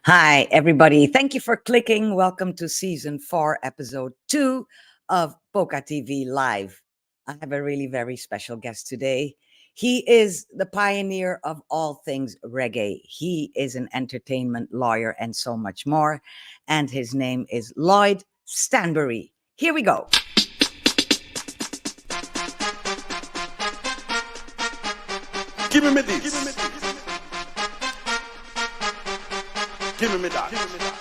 Hi, everybody. Thank you for clicking. Welcome to season 4, episode 2 of Poca TV Live. I have a really very special guest today. He is the pioneer of all things reggae. He is an entertainment lawyer and so much more. And his name is LLOYD STANBURY. Here we go. Give me this. Give me that. Give me this. Give me that. Give me that.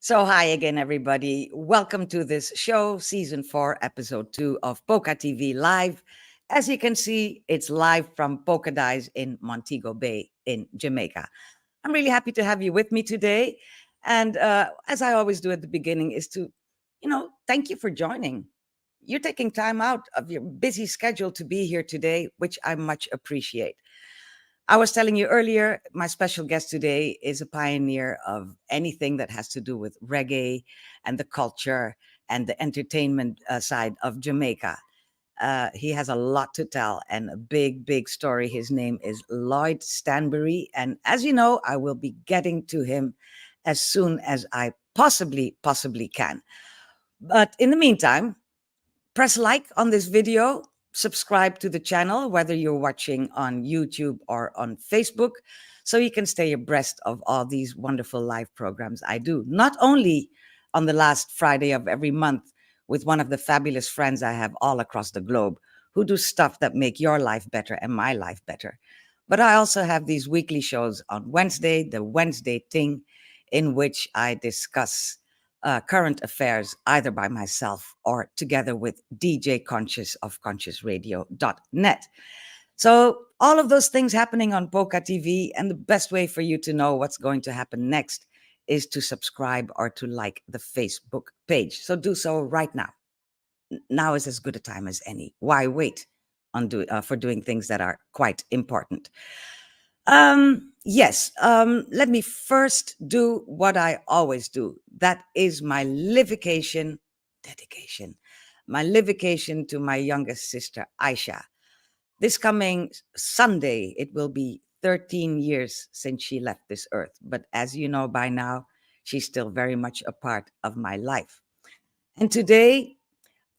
So, hi again, everybody. Welcome to this show, season 4, episode 2 of Poca TV Live. As you can see, it's live from Poca in Montego Bay in Jamaica. I'm really happy to have you with me today. And as I always do at the beginning, is to, thank you for joining. You're taking time out of your busy schedule to be here today, which I much appreciate. I was telling you earlier, my special guest today is a pioneer of anything that has to do with reggae and the culture and the entertainment side of Jamaica. He has a lot to tell and a big, big story. His name is LLOYD STANBURY. And as you know, I will be getting to him as soon as I possibly can. But in the meantime, press like on this video, subscribe to the channel, whether you're watching on YouTube or on Facebook, so you can stay abreast of all these wonderful live programs I do, not only on the last Friday of every month with one of the fabulous friends I have all across the globe who do stuff that make your life better and my life better. But I also have these weekly shows on Wednesday, the Wednesday Thing, in which I discuss current affairs either by myself or together with DJ Conscious of ConsciousRadio.net. So all of those things happening on Poca TV, and the best way for you to know what's going to happen next is to subscribe or to like the Facebook page. So do so right now. Now is as good a time as any. Why wait on for doing things that are quite important? Yes, let me first do what I always do. That is my livication dedication. My livication to my youngest sister, Aisha. This coming Sunday, it will be 13 years since she left this earth. But as you know by now, she's still very much a part of my life. And today,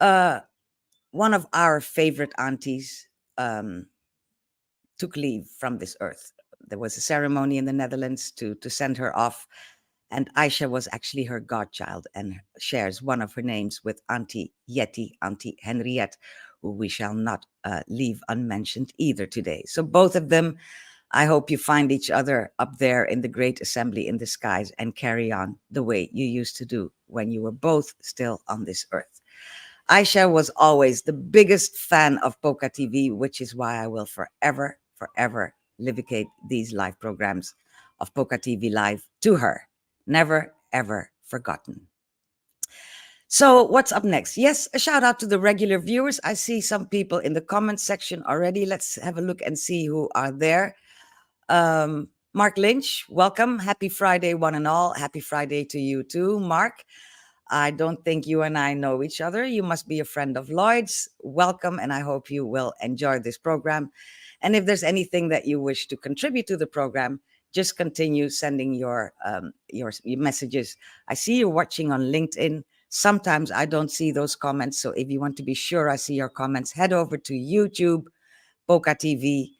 one of our favorite aunties took leave from this earth. There was a ceremony in the Netherlands to send her off. And Aisha was actually her godchild and shares one of her names with Auntie Yeti, Auntie Henriette, who we shall not leave unmentioned either today. So both of them, I hope you find each other up there in the great assembly in the skies and carry on the way you used to do when you were both still on this earth. Aisha was always the biggest fan of Poca TV, which is why I will forever livicate these live programs of Poca TV Live to her. Never, ever forgotten. So what's up next? Yes, a shout out to the regular viewers. I see some people in the comments section already. Let's have a look and see who are there. Mark Lynch, welcome. Happy Friday, one and all. Happy Friday to you too, Mark. I don't think you and I know each other. You must be a friend of Lloyd's. Welcome, and I hope you will enjoy this program. And if there's anything that you wish to contribute to the program, just continue sending your messages. I see you're watching on LinkedIn. Sometimes I don't see those comments. So if you want to be sure I see your comments, head over to YouTube, Poca TV,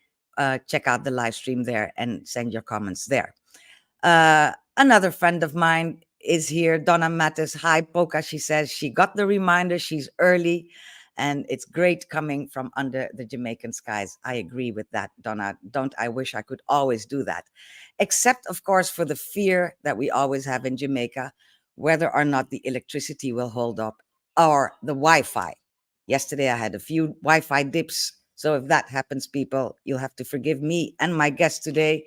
check out the live stream there and send your comments there. Another friend of mine is here, Donna Mattis. Hi, Poca. She says she got the reminder. She's early. And it's great coming from under the Jamaican skies. I agree with that, Donna. Don't I wish I could always do that? Except, of course, for the fear that we always have in Jamaica whether or not the electricity will hold up or the Wi-Fi. Yesterday I had a few Wi-Fi dips, so if that happens, people, you'll have to forgive me and my guest today,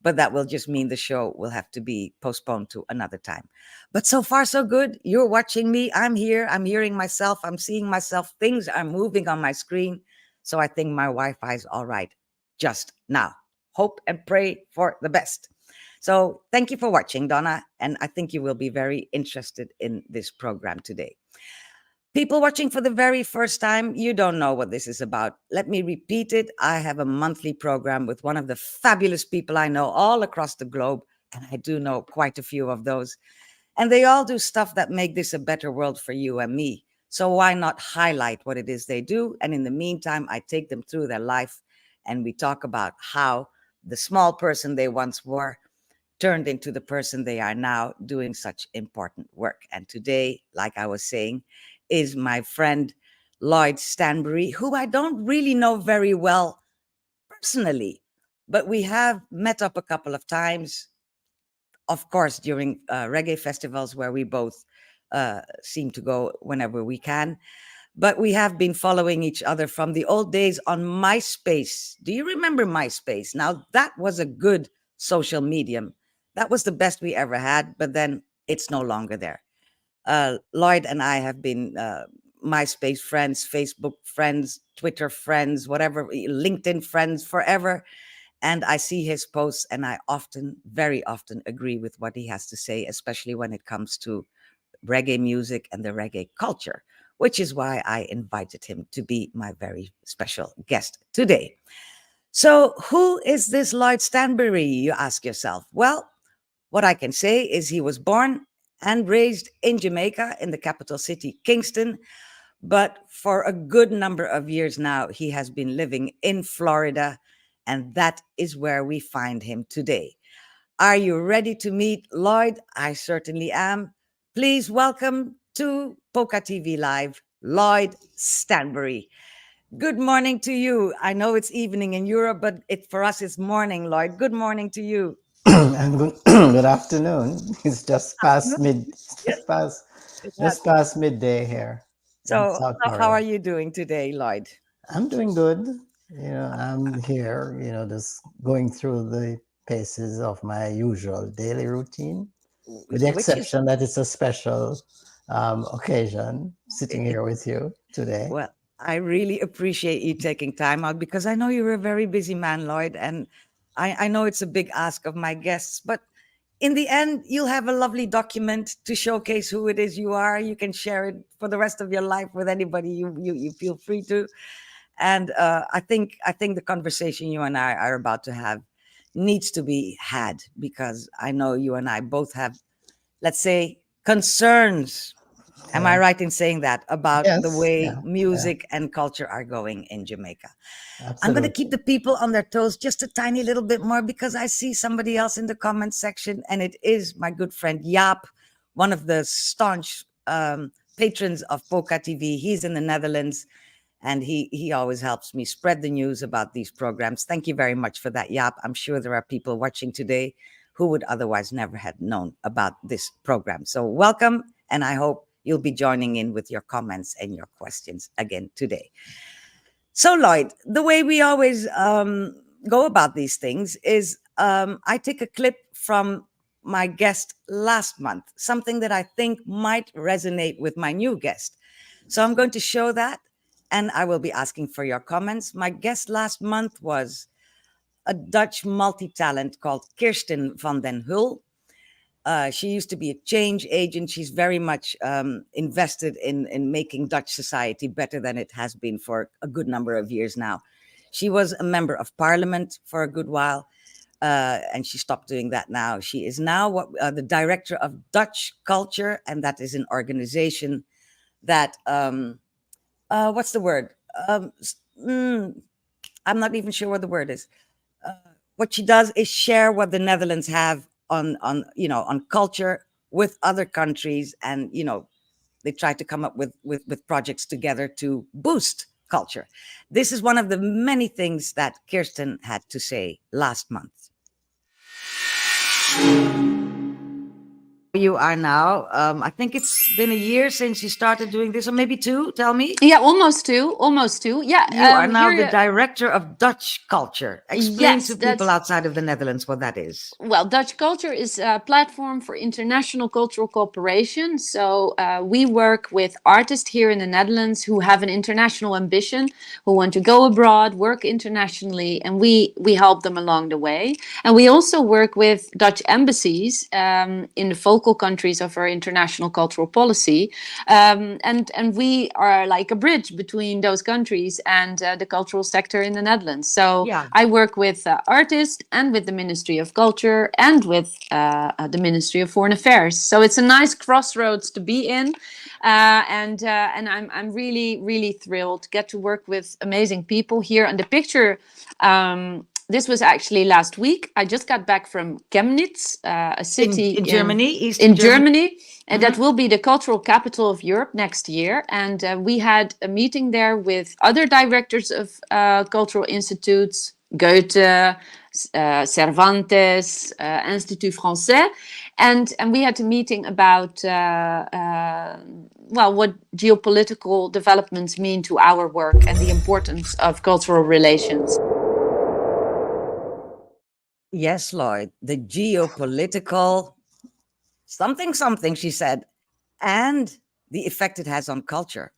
but that will just mean the show will have to be postponed to another time. But so far so good. You're watching me, I'm here, I'm hearing myself, I'm seeing myself, things are moving on my screen, so I think my Wi-Fi is all right just now. Hope and pray for the best. So thank you for watching, Donna, and I think you will be very interested in this program today. People watching for the very first time, you don't know what this is about. Let me repeat it. I have a monthly program with one of the fabulous people I know all across the globe, and I do know quite a few of those. And they all do stuff that make this a better world for you and me. So why not highlight what it is they do? And in the meantime, I take them through their life and we talk about how the small person they once were turned into the person they are now, doing such important work. And today, like I was saying, is my friend LLOYD STANBURY, who I don't really know very well personally, but we have met up a couple of times, of course, during reggae festivals where we both seem to go whenever we can. But we have been following each other from the old days on MySpace. Do you remember MySpace? Now, that was a good social medium. That was the best we ever had, but then it's no longer there. LLOYD and I have been MySpace friends, Facebook friends, Twitter friends, whatever, LinkedIn friends forever. And I see his posts and I often, very often agree with what he has to say, especially when it comes to reggae music and the reggae culture, which is why I invited him to be my very special guest today. So who is this LLOYD STANBURY, you ask yourself? Well, what I can say is he was born and raised in Jamaica, in the capital city, Kingston. But for a good number of years now, he has been living in Florida, and that is where we find him today. Are you ready to meet LLOYD? I certainly am. Please welcome to Poca TV Live, LLOYD STANBURY. Good morning to you. I know it's evening in Europe, but for us it's morning, LLOYD. Good morning to you. And good, good afternoon. It's just past mid, Yes, it has. just past midday here in So, South how are Korea. you doing today, LLOYD? I'm doing good. I'm here. Just going through the paces of my usual daily routine, with the Which is, exception that it's a special occasion sitting here with you today. well, I really appreciate you taking time out because I know you're a very busy man, LLOYD, and I know it's a big ask of my guests, but in the end, you'll have a lovely document to showcase who it is you are. You can share it for the rest of your life with anybody you feel free to. And I think the conversation you and I are about to have needs to be had because I know you and I both have, let's say, concerns. Am I Yeah. right in saying that about the Yes. way Yeah. Yeah. music and culture are going in Jamaica? I'm going to keep Absolutely. the people on their toes just a tiny little bit more because I see somebody else in the comment section, and it is my good friend Jaap, one of the staunch patrons of Poca TV. He's in the Netherlands, and he always helps me spread the news about these programs. Thank you very much for that, Jaap. I'm sure there are people watching today who would otherwise never have known about this program. So welcome, and I hope you'll be joining in with your comments and your questions again today. So, LLOYD, the way we always go about these things is I take a clip from my guest last month, something that I think might resonate with my new guest. So I'm going to show that, and I will be asking for your comments. My guest last month was a Dutch multi-talent called Kirsten van den Hul. She used to be a change agent. She's very much invested in making Dutch society better than it has been for a good number of years now. She was a member of parliament for a good while, and she stopped doing that now. She is now the director of Dutch culture, and that is an organization that, what's the word? Um, I'm not even sure what the word is. What she does is share what the Netherlands have on culture with other countries, and they try to come up with projects together to boost culture. This is one of the many things that Kirsten had to say last month. you are now. I think it's been a year since you started doing this, or maybe two. Tell me. Yeah, almost two. Almost two. Yeah. You are now the Here, director of Dutch culture. Explain yes, to people that's outside of the Netherlands what that is. well, Dutch Culture is a platform for international cultural cooperation. So we work with artists here in the Netherlands who have an international ambition, who want to go abroad, work internationally, and we help them along the way. And we also work with Dutch embassies in the focal countries of our international cultural policy, and we are like a bridge between those countries and the cultural sector in the Netherlands. So Yeah. I work with artists and with the Ministry of Culture and with the Ministry of Foreign Affairs. So it's a nice crossroads to be in, and I'm really thrilled to get to work with amazing people here. And the picture. This was actually last week. I just got back from Chemnitz, a city In Germany, Eastern in Germany, and that Mhm. will be the cultural capital of Europe next year. And we had a meeting there with other directors of cultural institutes, Goethe, Cervantes, Institut Français, and we had a meeting about well, what geopolitical developments mean to our work and the importance of cultural relations. Yes, Lloyd. The geopolitical something, she said, and the effect it has on culture.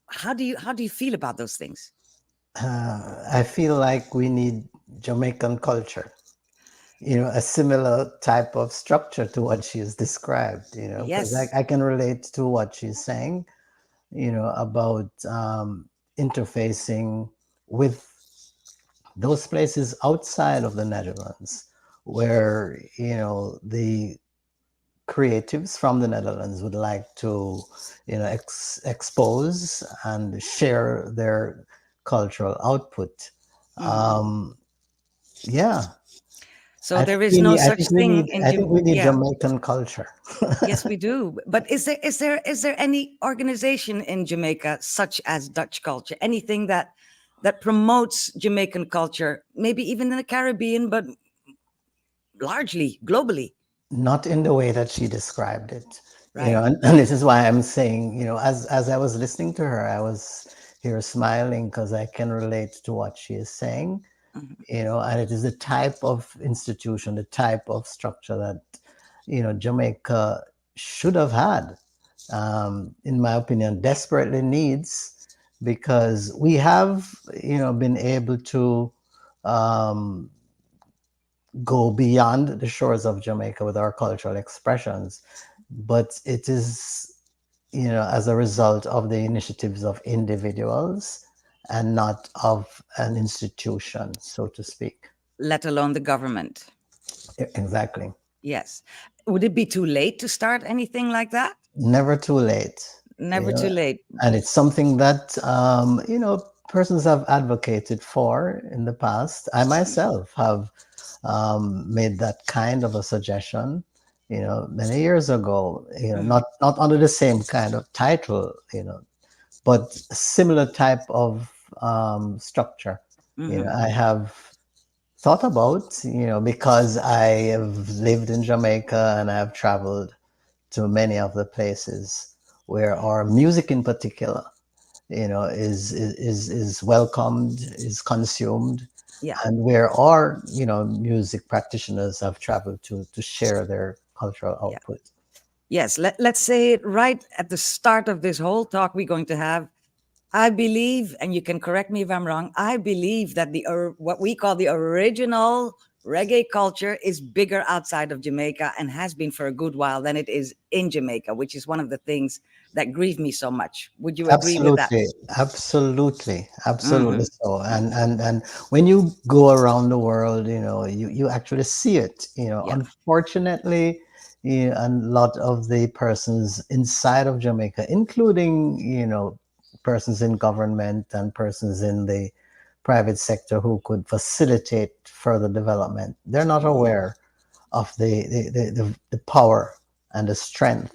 How do you feel about those things? I feel like we need Jamaican culture, a similar type of structure to what she has described, because Yes. I can relate to what she's saying, about interfacing with those places outside of the Netherlands where, the creatives from the Netherlands would like to, expose and share their cultural output. Yeah. So there is no such thing in I think we need yeah. Jamaican culture. Yes, we do. But is there any organization in Jamaica such as Dutch culture? Anything that promotes Jamaican culture, maybe even in the Caribbean, but largely globally? Not in the way that she described it. Right. And this is why I'm saying, as I was listening to her, I was here smiling because I can relate to what she is saying. And it is the type of institution, the type of structure that, Jamaica should have had, in my opinion, desperately needs, because we have, been able to go beyond the shores of Jamaica with our cultural expressions, but it is, as a result of the initiatives of individuals and not of an institution, so to speak. Let alone the government. Exactly. Yes. Would it be too late to start anything like that? Never too late. Never too late. And it's something that, persons have advocated for in the past. I myself have made that kind of a suggestion, many years ago, not under the same kind of title, but similar type of structure. I have thought about, because I have lived in Jamaica and I have traveled to many of the places where our music in particular, is welcomed, is consumed, Yeah. and where our, music practitioners have traveled to share their cultural output. Yes, let's say it right at the start of this whole talk we're going to have. I believe, and you can correct me if I'm wrong, I believe that what we call the original reggae culture is bigger outside of Jamaica and has been for a good while than it is in Jamaica, which is one of the things that grieve me so much. Would you agree with that? Absolutely so. And when you go around the world, you actually see it. Unfortunately, a lot of the persons inside of Jamaica, including persons in government and persons in the private sector who could facilitate further development, they're not aware of the power and the strength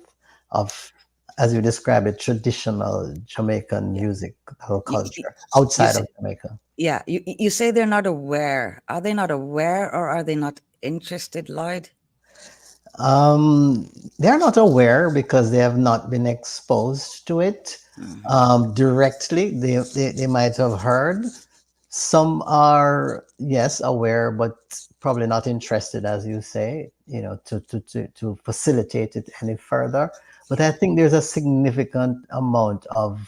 of, as you describe it, traditional Jamaican music culture outside of Jamaica. Yeah, you say they're not aware. Are they not aware, or are they not interested, Lloyd? They're not aware because they have not been exposed to it Mhm. directly. They might have heard. Some are, yes, aware, but probably not interested, as you say, to facilitate it any further. But I Yeah, think there's a significant amount of,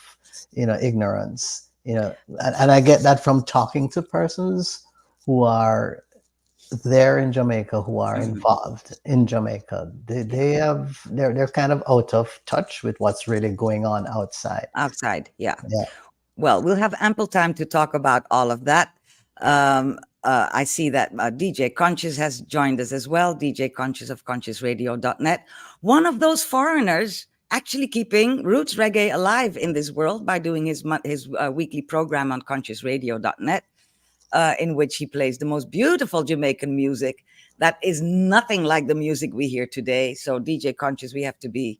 ignorance, and I get that from talking to persons who are there in Jamaica, who are mhm, involved in Jamaica. yeah. They're kind of out of touch with what's really going on outside. Outside, yeah. Yeah. Well, we'll have ample time to talk about all of that. I see that DJ Conscious has joined us as well. DJ Conscious of ConsciousRadio.net. One of those foreigners actually keeping roots reggae alive in this world by doing his weekly program on ConsciousRadio.net, in which he plays the most beautiful Jamaican music that is nothing like the music we hear today. So, DJ Conscious, we have to be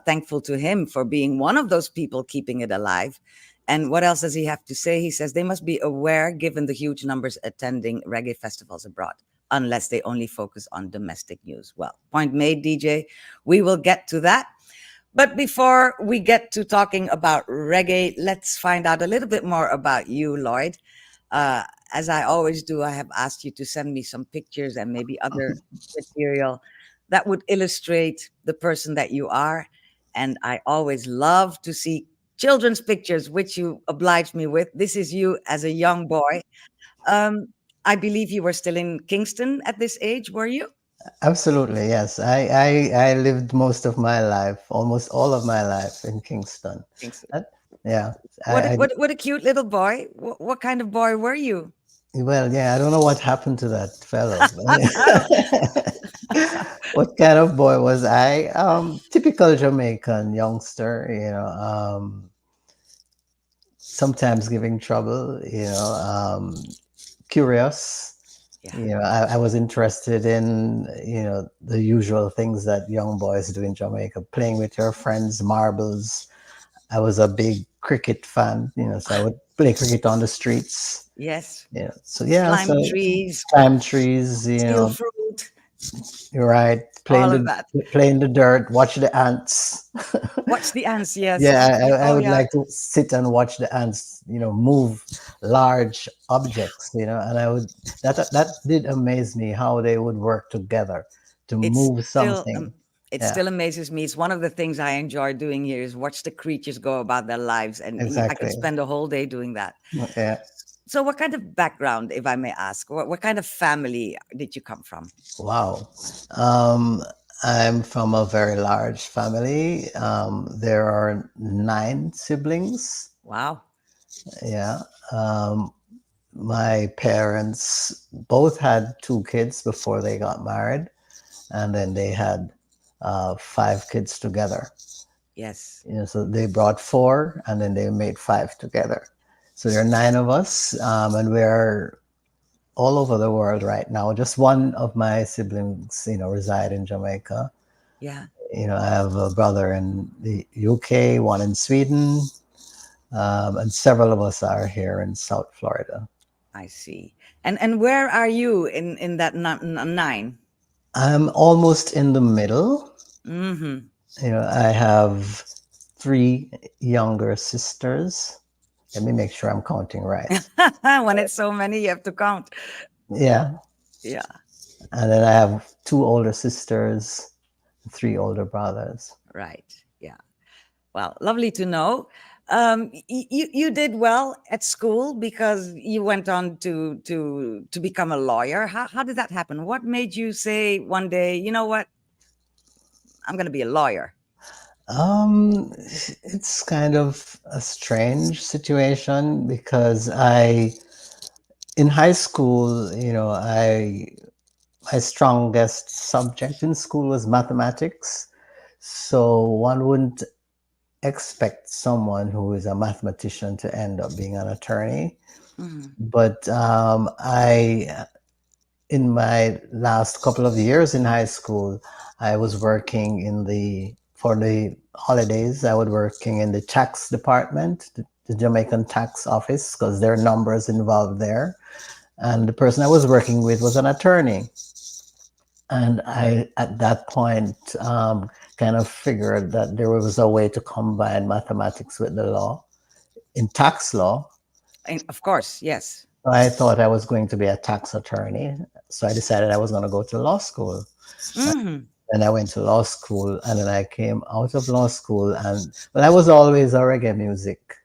thankful to him for being one of those people keeping it alive. And what else does he have to say? He says they must be aware given the huge numbers attending reggae festivals abroad, unless they only focus on domestic news. Well, point made, DJ. We will get to that. But before we get to talking about reggae, let's find out a little bit more about you, Lloyd. Uh, as I always do, I have asked you to send me some pictures and maybe other material that would illustrate the person that you are. And I always love to see children's pictures, which you obliged me with. This is you as a young boy. Um, I believe you were still in Kingston at this age, were you? Absolutely, yes. I lived most of my life, almost all of my life in Kingston. Kingston. That- yeah. What a, I what a cute little boy. What kind of boy were you? well, yeah, I don't know what happened to that fellow. What kind of boy was I? Typical Jamaican youngster, sometimes giving trouble, curious. Yeah. I was interested in, the usual things that young boys do in Jamaica, playing with your friends, marbles. I was a big cricket fan, so I would play cricket on the streets. Yes. Yeah. So yeah, Climb so trees, climb trees, steal fruit, you're right, all of that. play in the dirt, watch the ants. Watch the ants. Yes. Yeah, I Oh, would yeah. like to sit and watch the ants, move large objects, and that did amaze me how they would work together to It's move still, something. it Yeah, still amazes me. It's one of the things I enjoy doing here is watch the creatures go about their lives, and I could exactly. spend a whole day doing that. Yeah. So, what kind of background, if I may ask, what kind of family did you come from? Wow. Um, I'm from a very large family. There are 9 siblings. Wow. Yeah. My parents both had 2 kids before they got married, and then they had 5 kids together. Yes. So they brought 4, and then they made 5 together. So there are 9 of us, and we're all over the world right now. Just one of my siblings, reside in Jamaica. Yeah. I have a brother in the UK, one in Sweden, and several of us are here in South Florida. I see. And where are you in that 9? I'm almost in the middle. Mm-hmm. I have 3 younger sisters. Let me make sure I'm counting right. When it's so many, you have to count. Yeah. Yeah. And then I have 2 older sisters, 3 older brothers. Right. Yeah. Well, lovely to know. You did well at school because you went on to become a lawyer. How did that happen? What made you say one day, you know what, I'm going to be a lawyer? It's kind of a strange situation because in high school, my strongest subject in school was mathematics. So one wouldn't expect someone who is a mathematician to end up being an attorney. Mhm. But in my last couple of years in high school, I was working for the holidays, I was working in the tax department, the Jamaican tax office, because there are numbers involved there. And the person I was working with was an attorney. And I, at that point, kind of figured that there was a way to combine mathematics with the law in tax law. And of course, yes. So I thought I was going to be a tax attorney. So I decided I was going to go to law school. Hmm. And I went to law school, and then I came out of law school, and well, I was always a reggae music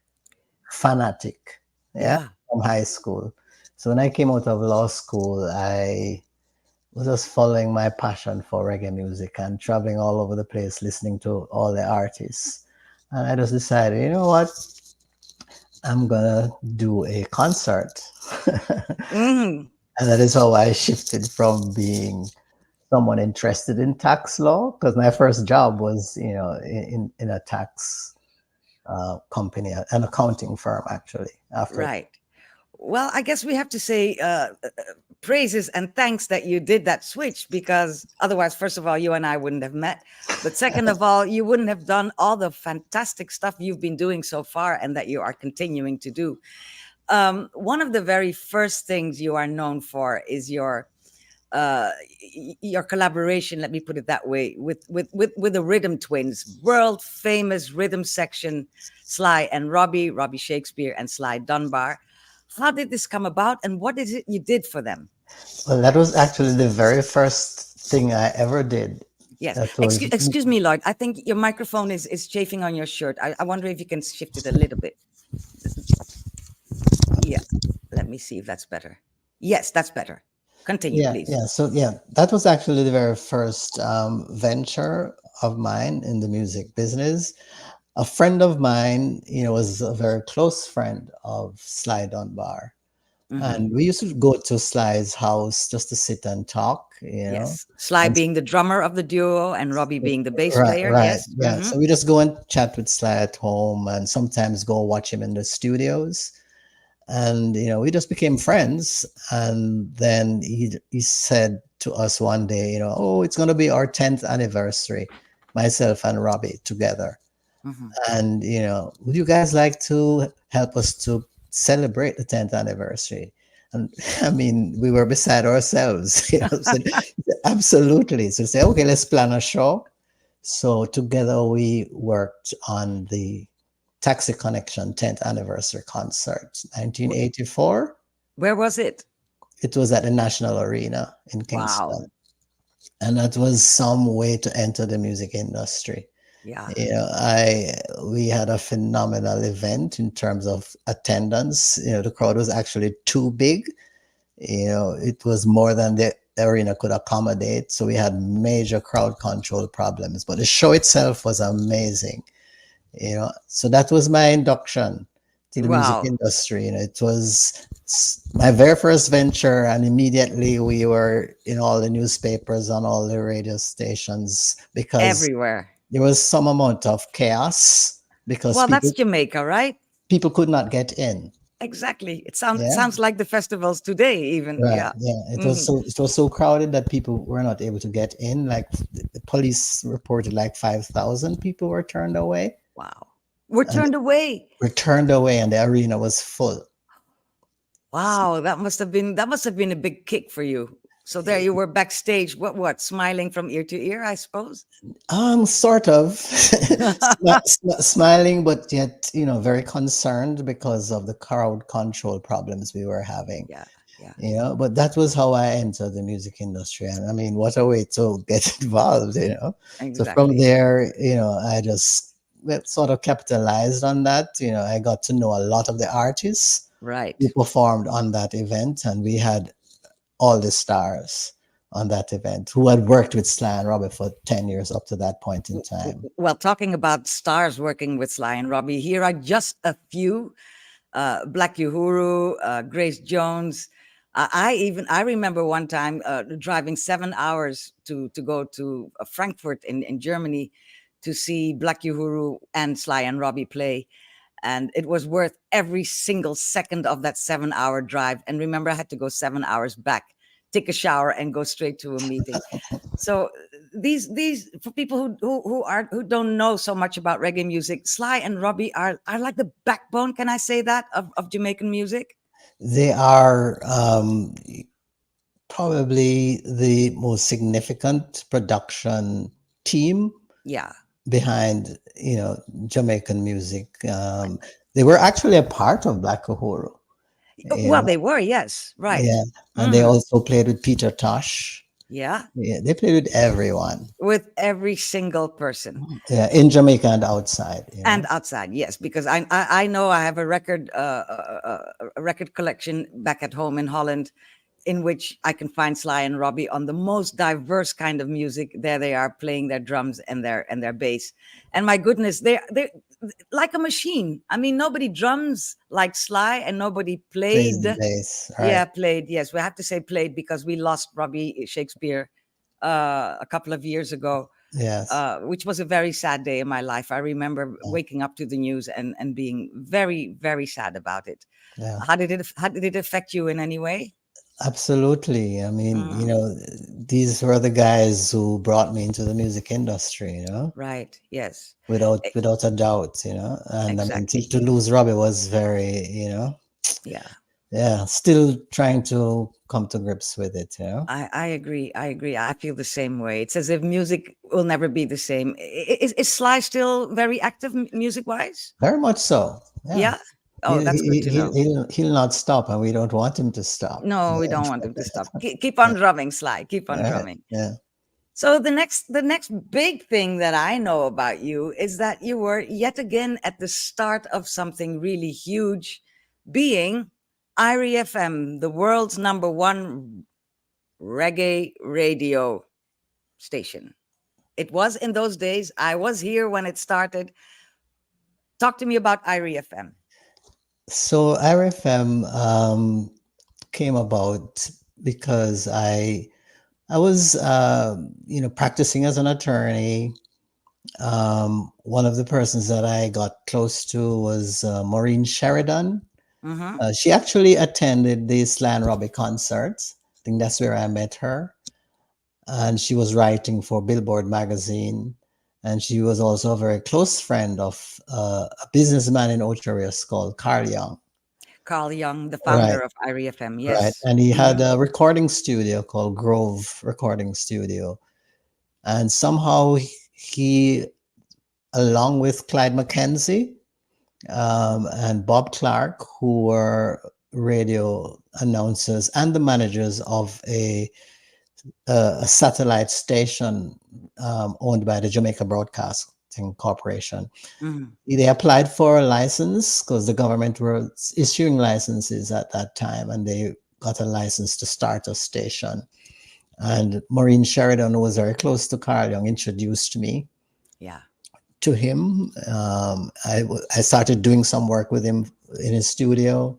fanatic, yeah, Yeah. from high school. So when I came out of law school, I was just following my passion for reggae music and traveling all over the place, listening to all the artists. And I just decided, you know what, I'm gonna do a concert. Hmm. And that is how I shifted from being someone interested in tax law, because my first job was, in a tax company, an accounting firm, actually. After, Right. Well, I guess we have to say praises and thanks that you did that switch, because otherwise, first of all, you and I wouldn't have met. But second of all, you wouldn't have done all the fantastic stuff you've been doing so far and that you are continuing to do. One of the very first things you are known for is your collaboration, let me put it that way, with the Rhythm Twins, world famous rhythm section, Sly and Robbie Shakespeare and Sly Dunbar. How did this come about, and what is it you did for them? well, that was actually the very first thing I ever did. Yes. That was, Excuse me, Lloyd. I think your microphone is chafing on your shirt. I wonder if you can shift it a little bit. Yeah. Let me see if that's better. Yes, that's better. Continue, yeah, please. yeah. So yeah, that was actually the very first venture of mine in the music business. A friend of mine, was a very close friend of Sly Dunbar. Hmm. And we used to go to Sly's house just to sit and talk. Yes. Sly And being the drummer of the duo and Robbie being the bass right, player. right. Yes. Yeah. So we just go and chat with Sly at home and sometimes go watch him in the studios. And, we just became friends. And then he said to us one day, oh, it's going to be our 10th anniversary, myself and Robbie together. Hmm. And, would you guys like to help us to celebrate the 10th anniversary? And I mean, we were beside ourselves, said, absolutely. So say, okay, let's plan a show. So together we worked on the Taxi Connection 10th anniversary concert, 1984. Where was it? It was at the National Arena in Wow. Kingston. And that was some way to enter the music industry. Yeah. We had a phenomenal event in terms of attendance. The crowd was actually too big. It was more than the arena could accommodate. So we had major crowd control problems, but the show itself was amazing. So that was my induction to the music Wow. industry. It was my very first venture, and immediately we were in all the newspapers, on all the radio stations, because Everywhere. there was some amount of chaos because Well, people that's Jamaica, right? people could not get in. Exactly. It Yeah, sounds like the festivals today, even. right. Yeah. Yeah, Hmm. it was so crowded that people were not able to get in. Like the police reported, like 5,000 people were turned away, Wow. We're and turned away. and the arena was full. Wow, that must have been a big kick for you. So there you were backstage, smiling from ear to ear, I suppose. Sort of smiling, but yet, very concerned because of the crowd control problems we were having. Yeah, yeah, But that was how I entered the music industry. And I mean, what a way to get involved. So from exactly. there, I just sort of capitalized on that. I got to know a lot of the artists who Right. performed on that event, and we had all the stars on that event who had worked with Sly and Robbie for 10 years up to that point in time. Well, talking about stars working with Sly and Robbie, here are just a few: Black Uhuru, Grace Jones. I remember one time driving 7 hours to go to Frankfurt in Germany to see Black Uhuru and Sly and Robbie play. And it was worth every single second of that 7 hour drive. And remember, I had to go 7 hours back, take a shower, and go straight to a meeting. So these for people who don't know so much about reggae music, Sly and Robbie are like the backbone. Can I say that of Jamaican music? They are probably the most significant production team Yeah. behind, Jamaican music. They were actually a part of Black Uhuru. Well, they were, yes, right. Yeah, and they Hmm. also played with Peter Tosh. Yeah, Yeah, they played with everyone. with every single person. Yeah, in Jamaica and outside. And outside, yes, because I know I have a record collection back at home in Holland, in which I can find Sly and Robbie on the most diverse kind of music. There they are playing their drums and their bass, and my goodness, they're like a machine. I mean, nobody drums like Sly, and nobody Plays played. the bass, Yeah, right? played. Yes, we have to say played because we lost Robbie Shakespeare a couple of years ago, Yes. which was a very sad day in my life. I remember Yeah. waking up to the news and being very, very sad about it. Yeah. How did it affect you in any way? Absolutely. I mean, Mm, these were the guys who brought me into the music industry, right. Yes. without E- without a doubt, And I mean, Exactly. to lose Robbie was very, Yeah. yeah, still trying to come to grips with it, I agree. I agree. I feel the same way. It's as if music will never be the same. Is Sly still very active music wise? Very much so. Yeah. Yeah. Oh, that's good to know. He'll not stop, and we don't want him to stop. No, we don't want him to stop. Keep on drumming, Sly. Keep on Right. drumming. Yeah. So the next big thing that I know about you is that you were yet again at the start of something really huge, being IRI FM, the world's number one reggae radio station. It was in those days. I was here when it started. Talk to me about IRI FM. So RFM came about because I was practicing as an attorney. One of the persons that I got close to was Maureen Sheridan. Mm-hmm. She actually attended the Slan Robbie concerts. I think that's where I met her. And she was writing for Billboard magazine. And she was also a very close friend of a businessman in Ocho Rios called Carl Young. Carl Young, the Right, founder of IRI FM. right. Yes. And he Mm-hmm. had a recording studio called Grove Recording Studio. And somehow he, along with Clyde McKenzie and Bob Clark, who were radio announcers and the managers of a satellite station owned by the Jamaica Broadcasting Corporation. Mm-hmm. They applied for a license because the government was issuing licenses at that time, and they got a license to start a station. And Maureen Sheridan, who was very close to Carl Young, introduced me Yeah. to him. I started doing some work with him in his studio,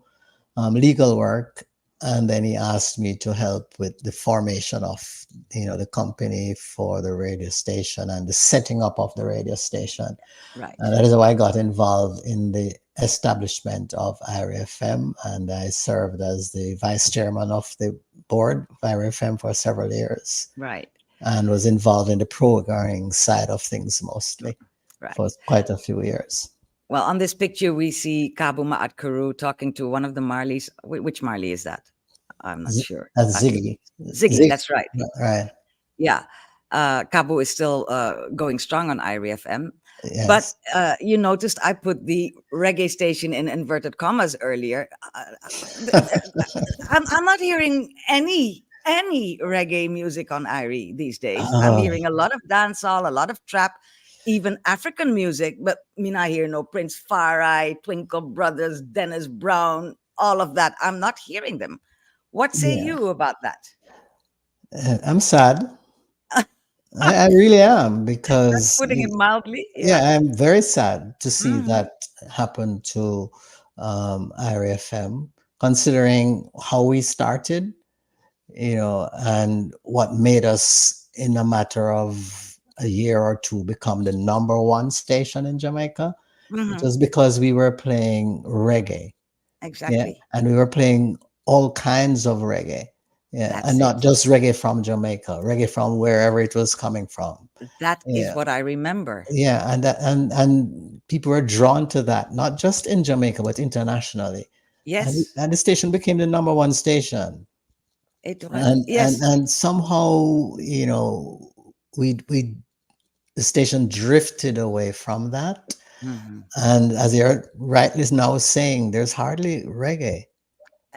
legal work, and then he asked me to help with the formation of the company for the radio station and the setting up of the radio station. Right. And that is how I got involved in the establishment of IRFM, and I served as the vice chairman of the board of IRFM for several years, Right. and was involved in the programming side of things mostly Right. for quite a few years. Well, on this picture, we see Kabu Ma'at talking to one of the Marleys. Which Marley is that? I'm not sure. That's Okay. Ziggy. Ziggy, that's right. Right. Yeah. Kabu is still going strong on IRI FM. Yes. But you noticed I put the reggae station in inverted commas earlier. I'm not hearing any reggae music on IRI these days. I'm hearing a lot of dancehall, a lot of trap, even African music. But I mean, I hear no Prince Farai, Twinkle Brothers, Dennis Brown, all of that. I'm not hearing them. What say you about that? I'm sad. I really am, because That's putting it mildly. yeah, I'm very sad to see Mhm. that happen to IRFM, considering how we started, and what made us in a matter of a year or two become the number one station in Jamaica. It Mhm. was because we were playing reggae. Yeah, Exactly. and we were playing all kinds of reggae. Yeah, That's and not it. just reggae from Jamaica, reggae from wherever it was coming from. That is Yeah, what I remember. yeah, and people were drawn to that, not just in Jamaica but internationally. And Yes, and the station became the number one station. It was, and yes. somehow, we the station drifted away from that. Mhm. And as you're rightly now saying, there's hardly reggae.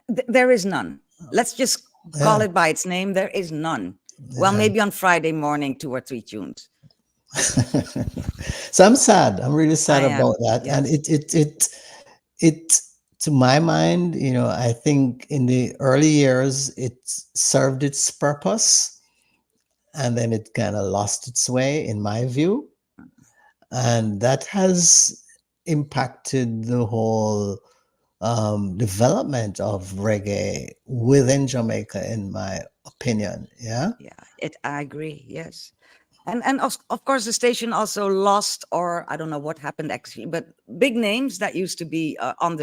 There is none. Let's just call Yeah. it by its name. There is none. Well, Yeah. maybe on Friday morning, 2 or 3 tunes. So I'm sad. I'm really I sad am. about that. And Yes. it to my mind, I think in the early years it served its purpose, and then it kind of lost its way, in my view. And that has impacted the whole development of reggae within Jamaica, in my opinion. Yeah. Yeah. I agree. Yes. And of course the station also lost, or I don't know what happened actually, but big names that used to be on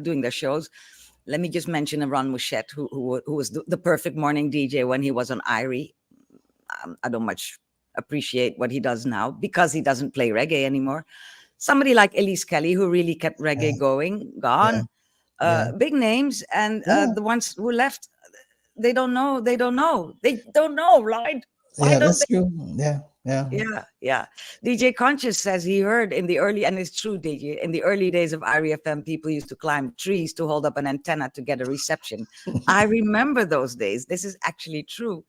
doing their shows. Let me just mention Ron Mouchette, who was the perfect morning DJ when he was on Irie. I don't much appreciate what he does now because he doesn't play reggae anymore. Somebody like Elise Kelly, who really kept reggae going, Yeah. gone. Yeah. Big names, and Yeah. the ones who left, they don't know. They don't know. They don't know, Lloyd. Why Yeah. don't That's they? true. Yeah. Yeah. Yeah, yeah. DJ Conscious says he heard in the early, and it's true, DJ, in the early days of Irie FM, people used to climb trees to hold up an antenna to get a reception. I remember those days. This is actually true.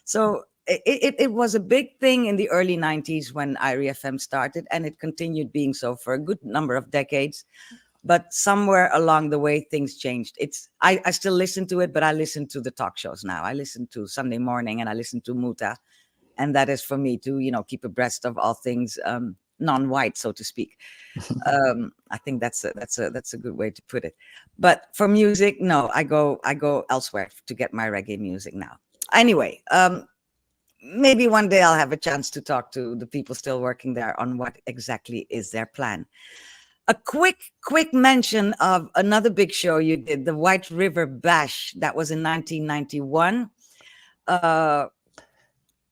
So it was a big thing in the early 90s when Irie FM started, and it continued being so for a good number of decades. But somewhere along the way, things changed. I still listen to it, but I listen to the talk shows now. I listen to Sunday Morning, and I listen to Muta, and that is for me to keep abreast of all things non-white, so to speak. I think that's a good way to put it. But for music, no, I go elsewhere to get my reggae music now. Anyway, maybe one day I'll have a chance to talk to the people still working there on what exactly is their plan. A quick mention of another big show you did, the White River Bash. That was in 1991. Uh,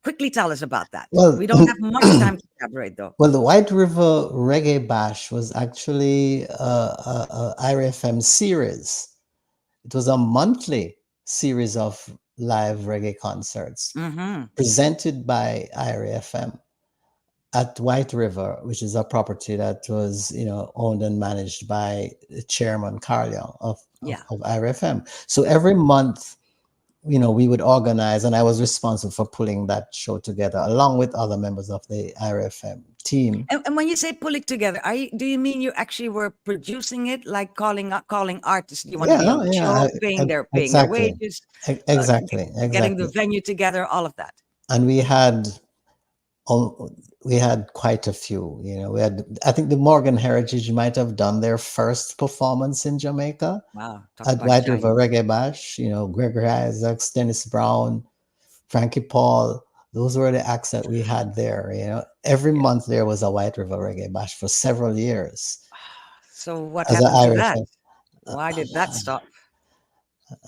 Quickly tell us about that. Well, We don't have much time to elaborate, though. well, the White River Reggae Bash was actually a IRFM series. It was a monthly series of live reggae concerts Mm-hmm. presented by IRFM at White River, which is a property that was, owned and managed by the chairman Carl Young Yeah. of IRFM. So every month, we would organize, and I was responsible for pulling that show together along with other members of the IRFM team. And when you say pull it together, do you mean you actually were producing it, like calling artists? Do you want to be on Yeah, the yeah, show, paying their exactly, wages, exactly, getting the exactly. venue together, all of that? And we had quite a few. I think the Morgan Heritage might have done their first performance in Jamaica Wow, talk at about White River giant. Reggae Bash. Gregory Isaacs, Dennis Brown, Frankie Paul. Those were the acts that we had there. Every month there was a White River Reggae Bash for several years So what as an happened to Irish. that? Why did that stop?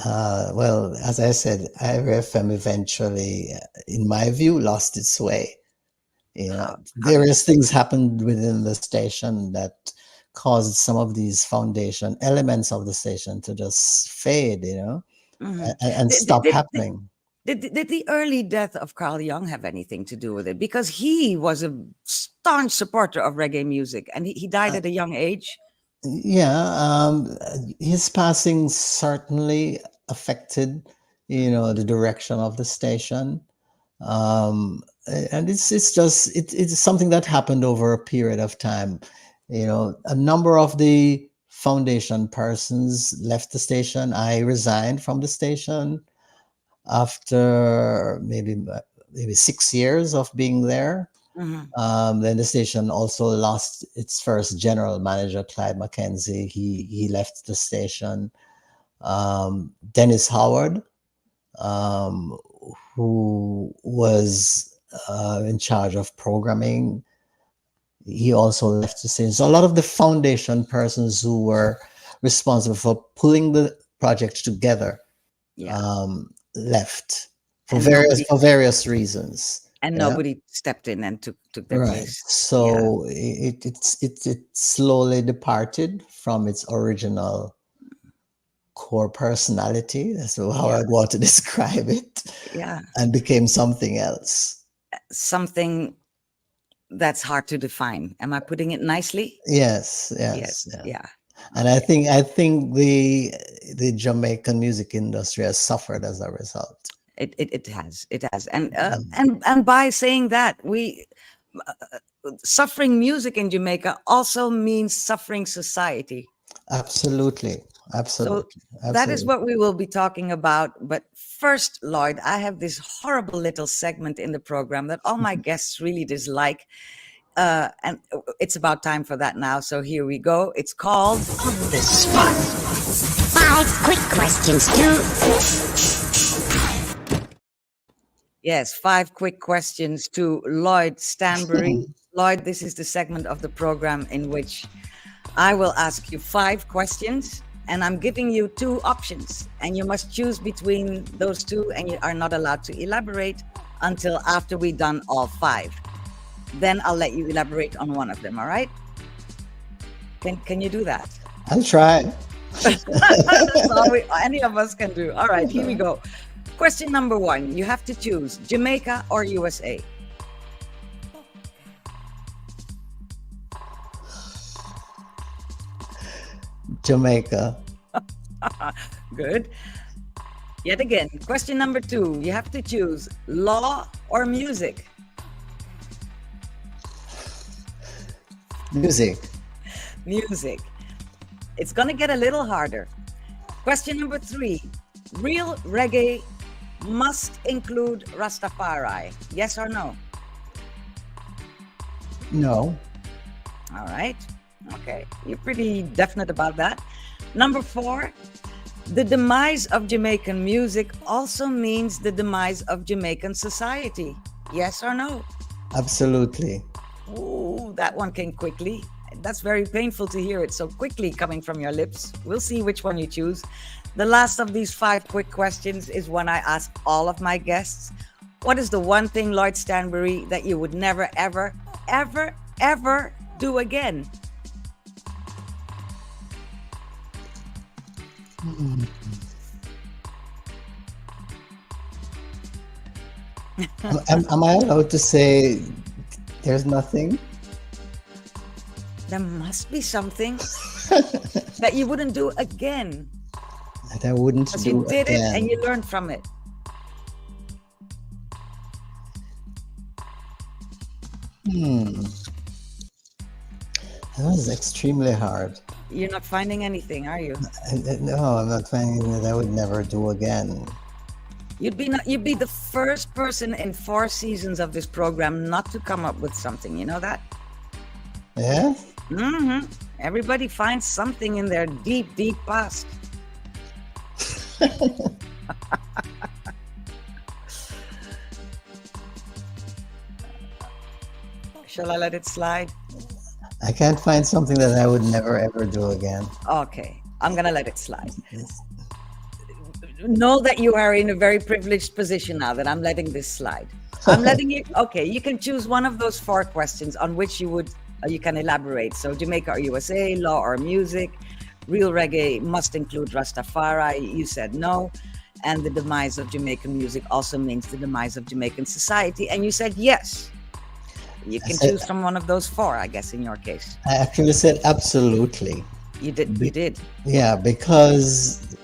Well, as I said, IRFM eventually, in my view, lost its way. How did that? Various things happened within the station that caused some of these foundation elements of the station to just fade, Mhm. and Did, did, stop did, happening. did the early death of Carl Young have anything to do with it? Because he was a staunch supporter of reggae music, and he died at a young age. Yeah, his passing certainly affected, the direction of the station. And it's something that happened over a period of time. A number of the foundation persons left the station. I resigned from the station after maybe 6 years of being there. Mhm. Then the station also lost its first general manager, Clyde Mackenzie. He left the station. Dennis Howard, um, who was in charge of programming, he also left the station. So a lot of the foundation persons who were responsible for pulling the project together Yeah, left and nobody for various reasons. Yeah. stepped in and took their Right. place. Yeah. So it slowly departed from its original core personality. That's how Yeah. I'd want to describe it. Yeah. And became something else. Something that's hard to define. Am I putting it nicely? Yes, Yes. yes, yeah. Yeah. And I think the Jamaican music industry has suffered as a result. It has. And by saying that, we suffering music in Jamaica also means suffering society. Absolutely, So absolutely, that is absolutely. what we will be talking about. But first, Lloyd, I have this horrible little segment in the program that all my guests really dislike. And it's about time for that now. So here we go. It's called On the Spot. 5 quick questions Yes, 5 quick questions to Lloyd Stanbury. Lloyd, this is the segment of the program in which I will ask you 5 questions, and I'm giving you 2 options, and you must choose between those 2, and you are not allowed to elaborate until after we've done all 5. Then I'll let you elaborate on one of them, all right? Can you do that? I'll try. That's all any of us can do. All right, here we go. Question number 1. You have to choose Jamaica or USA. Jamaica. Good. Yet again, question number 2. You have to choose law or music. Music. Music. It's going to get a little harder. Question number 3. Real reggae must include Rastafari. Yes or no? No. All right. Okay. You're pretty definite about that. Number 4. The demise of Jamaican music also means the demise of Jamaican society. Yes or no? Absolutely. Ooh, that one came quickly. That's very painful to hear it so quickly coming from your lips. We'll see which one you choose. The last of these 5 quick questions is one I ask all of my guests. What is the one thing, Lloyd Stanbury, that you would never, ever, ever, ever do again? Am I allowed to say there's nothing? There must be something that you wouldn't do again. That I wouldn't Because do you did again. it and you learned from it. That was extremely hard. You're not finding anything, are you? No, I'm not finding that I would never do again. You'd be the first person in 4 seasons of this program not to come up with something. You know that? Yeah? Mm-hmm. Everybody finds something in their deep, deep past. Shall I let it slide? I can't find something that I would never ever do again. Okay, I'm gonna let it slide. Know that you are in a very privileged position now that I'm letting this slide. I'm letting you. Okay, you can choose one of those 4 questions on which you can elaborate. So Jamaica or USA, law or music, real reggae must include Rastafari. You said no, and the demise of Jamaican music also means the demise of Jamaican society. And you said yes. You can choose from one of those 4, I guess, in your case. I actually said absolutely. You did. You did. Yeah, because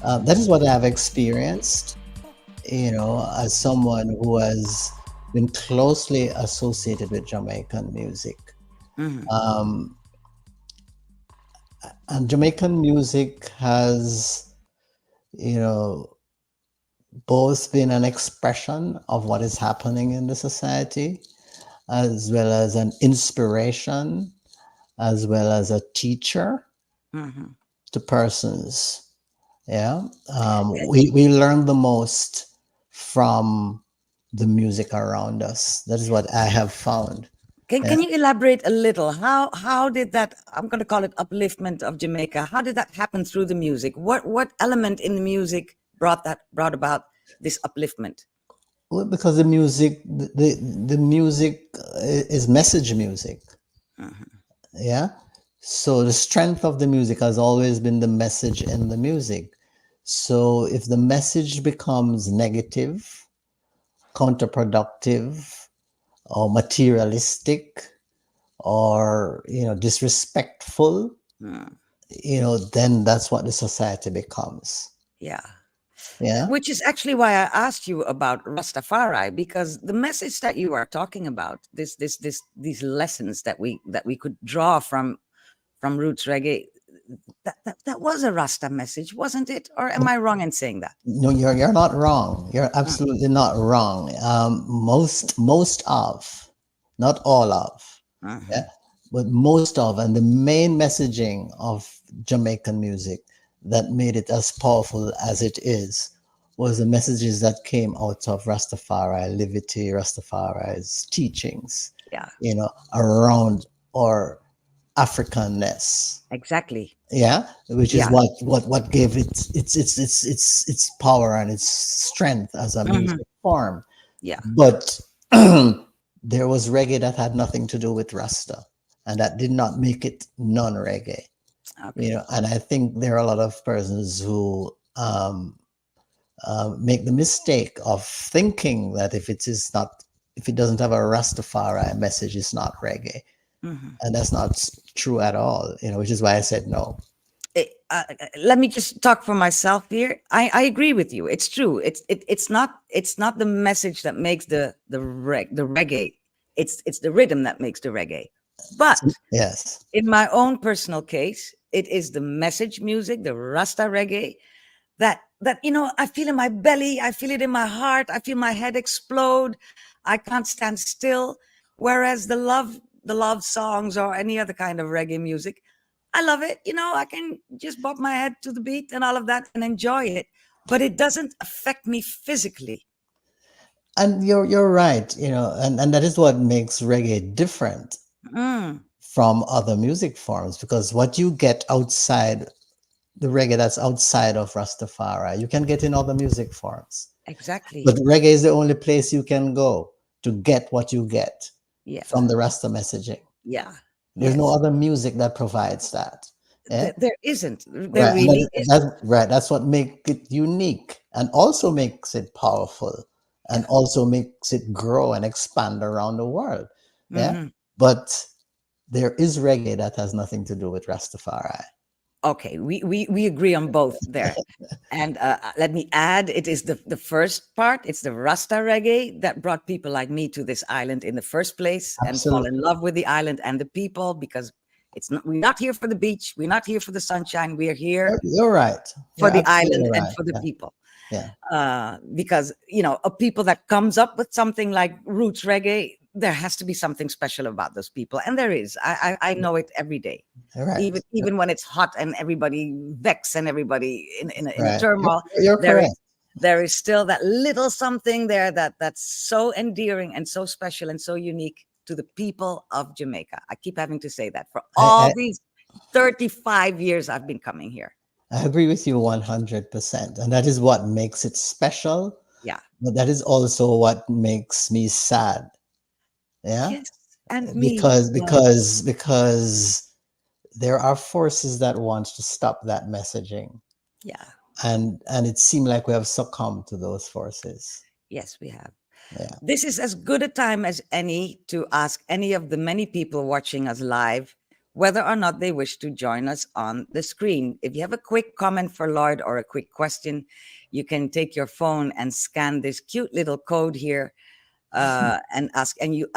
that is what I've experienced, as someone who has been closely associated with Jamaican music. Mm-hmm. And Jamaican music has, both been an expression of what is happening in the society, as well as an inspiration, as well as a teacher to persons. Yeah. We learn the most from the music around us. That is what I have found. Can you elaborate a little? How did that, I'm going to call it upliftment of Jamaica, how did that happen through the music? What element in the music brought about this upliftment? Well, because the music is message music. Yeah. So the strength of the music has always been the message in the music. So if the message becomes negative, counterproductive, or materialistic, or disrespectful, Mm, then that's what the society becomes. yeah. Yeah. Which is actually why I asked you about Rastafari, because the message that you are talking about, these lessons that we could draw from roots reggae, that was a Rasta message, wasn't it? Or am I wrong in saying that? No, you're not wrong. You're Mm, absolutely not wrong. Most of, not all of, mhm. yeah, but most of, and the main messaging of Jamaican music that made it as powerful as it is was the messages that came out of Rastafari, Livity, Rastafari's teachings, Yeah, around our Africanness. exactly. Yeah, which is Yeah. what gave it its power and its strength as a Mhm. music form. Yeah. But there was reggae that had nothing to do with Rasta, and that did not make it non-reggae. Okay. And I think there are a lot of persons who make the mistake of thinking that if it doesn't have a Rastafari message, it's not reggae, Mhm. and that's not true at all. Which is why I said no. Let me just talk for myself here. I agree with you. It's true. It's not the message that makes the reggae. It's the rhythm that makes the reggae. But Yes. in my own personal case, it is the message music, the Rasta reggae, that I feel in my belly, I feel it in my heart, I feel my head explode. I can't stand still. Whereas the love songs or any other kind of reggae music, I love it. I can just bob my head to the beat and all of that and enjoy it, but it doesn't affect me physically. And you're right, and that is what makes reggae different Mm, from other music forms, because what you get outside the reggae that's outside of Rastafari, you can get in other music forms. But exactly. reggae is the only place you can go to get what you get Yeah. from the Rasta messaging. Yeah. There's no Yes. other music that provides that. Yeah. There isn't. There Right. And really isn't. that's what makes it unique and also makes it powerful and Yeah. also makes it grow and expand around the world. Yeah. Hmm. But there is reggae that has nothing to do with Rastafari. Okay, we agree on both there. And let me add, it is the first part. It's the Rasta reggae that brought people like me to this island in the first place and fall in Absolutely. love with the island and the people, because we're not here for the beach, we're not here for the sunshine, we're here You're right. for You're the island absolutely and right. for the Yeah. people. Yeah. Because a people that comes up with something like roots reggae, there has to be something special about those people, and there is. I know it every day, You're right. even when it's hot and everybody vex and everybody in a Right. turmoil. You're there correct. is there is still that little something there that's so endearing and so special and so unique to the people of Jamaica. I keep having to say that for all I, these 35 years I've been coming here. I agree with you 100%. And that is what makes it special. Yeah. But that is also what makes me sad. Yeah. Yes. And me as well. Because there are forces that want to stop that messaging. Yeah. And it seemed like we have succumbed to those forces. Yes, we have. Yeah. This is as good a time as any to ask any of the many people watching us live whether or not they wish to join us on the screen. If you have a quick comment for Lloyd or a quick question, you can take your phone and scan this cute little code here and ask. And you'll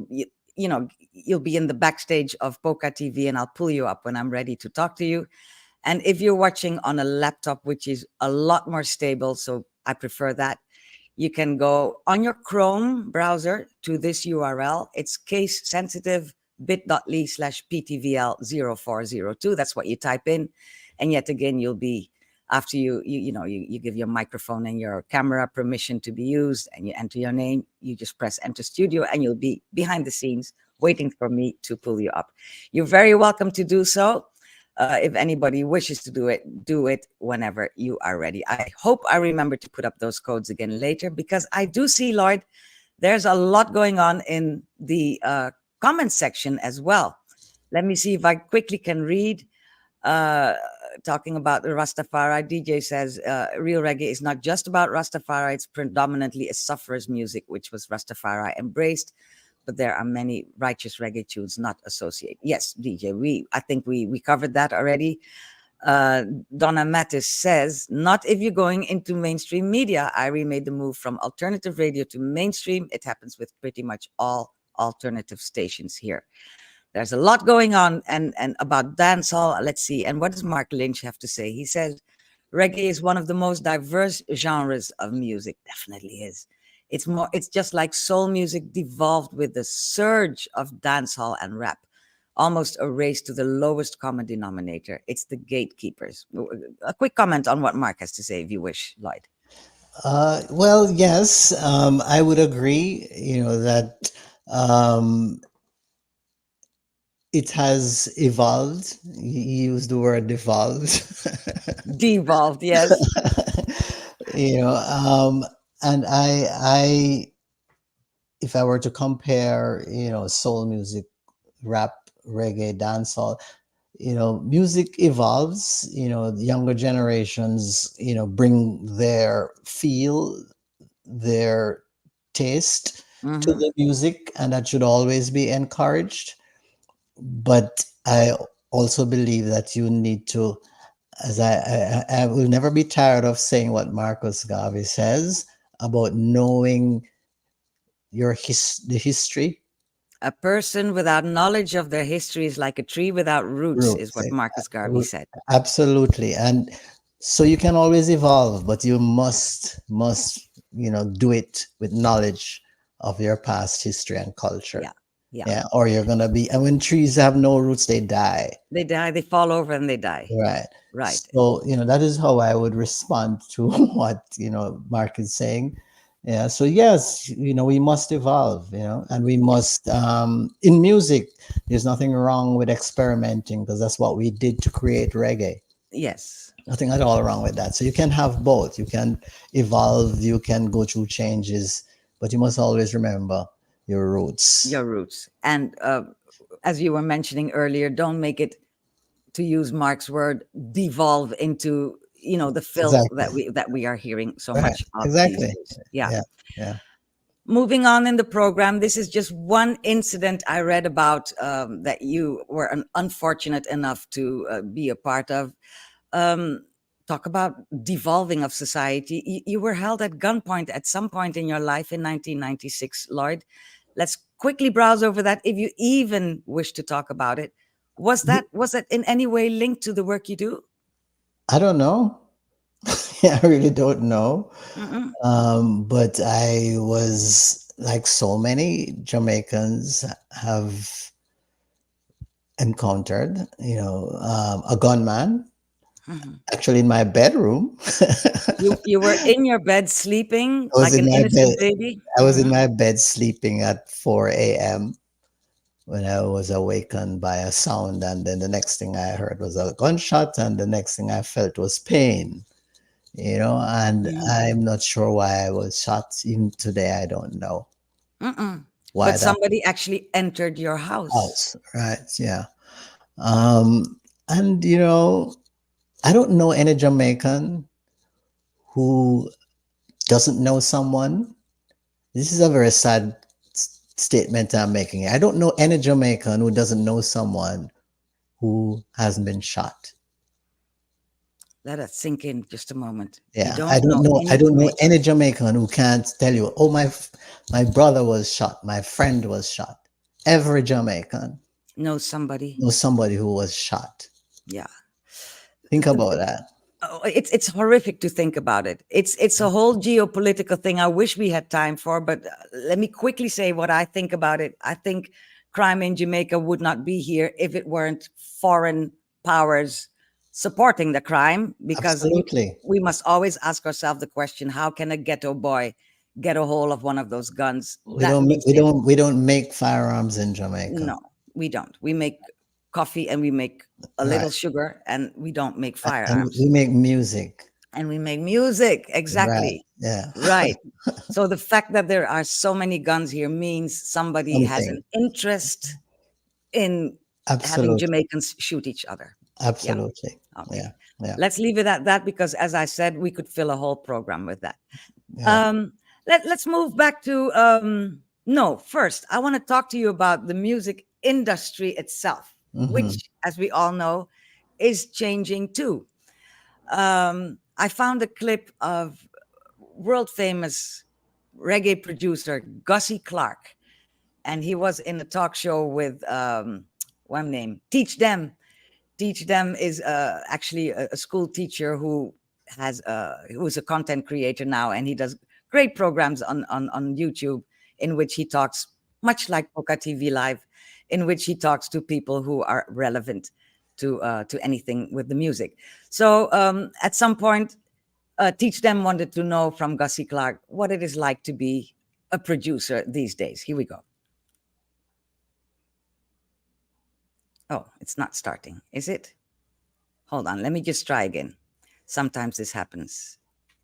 be in the backstage of Poca TV, and I'll pull you up when I'm ready to talk to you. And if you're watching on a laptop, which is a lot more stable, so I prefer that, you can go on your Chrome browser to this URL. It's case sensitive bit.ly/ptvl0402. That's what you type in. And yet again, you'll be, after you give your microphone and your camera permission to be used and you enter your name, you just press enter studio and you'll be behind the scenes waiting for me to pull you up. You're very welcome to do so. If anybody wishes to do it whenever you are ready. I hope I remember to put up those codes again later, because I do see, Lloyd, there's a lot going on in the comment section as well. Let me see if I quickly can read. Uh, Talking about the Rastafari, DJ says real reggae is not just about Rastafari, it's predominantly a sufferer's music, which was Rastafari embraced. But there are many righteous reggae tunes not associated. Yes, DJ, I think we covered that already. Donna Mattis says, not if you're going into mainstream media. Irie made the move from alternative radio to mainstream. It happens with pretty much all alternative stations here. There's a lot going on and about dancehall. Let's see. And what does Mark Lynch have to say? He says, reggae is one of the most diverse genres of music. Definitely is. It's just like soul music devolved with the surge of dancehall and rap, almost a race to the lowest common denominator. It's the gatekeepers. A quick comment on what Mark has to say, if you wish, Lloyd. Well, yes, I would agree. That it has evolved. You use the word evolved. Devolved, yes. And I, if I were to compare, soul music, rap, reggae, dancehall, music evolves. The younger generations, bring their feel, their taste to the music, and that should always be encouraged. But I also believe that you need to, as I will never be tired of saying what Marcus Garvey says about knowing the history. A person without knowledge of their history is like a tree without roots, is what Marcus Garvey said. Absolutely. And so you can always evolve, but you must do it with knowledge of your past history and culture. Yeah. Or you're gonna be, and when trees have no roots, they die. They fall over and they die. Right. So that is how I would respond to what Mark is saying. Yeah. So yes, we must evolve. And we must. In music, there's nothing wrong with experimenting, because that's what we did to create reggae. Yes. Nothing at all wrong with that. So you can have both. You can evolve. You can go through changes, but you must always remember your roots. And as you were mentioning earlier, don't make it, to use Mark's word, devolve into the filth that we are hearing so much of. Exactly. Yeah. Moving on in the program, this is just one incident I read about that you were unfortunate enough to be a part of. Talk about devolving of society. You were held at gunpoint at some point in your life in 1996, Lloyd. Let's quickly browse over that, if you even wish to talk about it. Was that in any way linked to the work you do? I don't know. I really don't know. But I was, like so many Jamaicans have encountered, a gunman. Actually, in my bedroom. You were in your bed sleeping like an innocent baby? I was in my bed sleeping at 4 a.m. when I was awakened by a sound, and then the next thing I heard was a gunshot, and the next thing I felt was pain. And I'm not sure why I was shot. Even today, I don't know. Why? But somebody actually entered your house. Right, yeah. And I don't know any Jamaican who doesn't know someone. This is a very sad statement I'm making. I don't know any Jamaican who doesn't know someone who hasn't been shot. Let us sink in just a moment. Yeah, I don't know any Jamaican who can't tell you, oh, my brother was shot, my friend was shot. Every Jamaican knows somebody who was shot. Yeah. Think about that. It's horrific to think about it. It's a whole geopolitical thing I wish we had time for, but let me quickly say what I think about it. I think crime in Jamaica would not be here if it weren't foreign powers supporting the crime, because we must always ask ourselves the question, how can a ghetto boy get a hold of one of those guns? We don't make firearms in Jamaica. No, we don't. We make coffee and we make a little sugar, and we don't make firearms. And we make music. Exactly. Right. Yeah. Right. So the fact that there are so many guns here means somebody has an interest in having Absolutely. Jamaicans shoot each other. Absolutely. Okay. Yeah. Yeah. Let's leave it at that, because as I said, we could fill a whole program with that. Yeah. Let's move back to no, first I want to talk to you about the music industry itself, Mm-hmm. which, as we all know, is changing too. I found a clip of world famous reggae producer Gussie Clark, and he was in a talk show with one name, Teach Them. Teach Them is actually a school teacher who's a content creator now, and he does great programs on YouTube, in which he talks, much like Poca TV Live, in which he talks to people who are relevant to anything with the music. So at some point, Teach Them wanted to know from Gussie Clark what it is like to be a producer these days. Here we go. Oh, it's not starting, is it? Hold on, let me just try again. Sometimes this happens.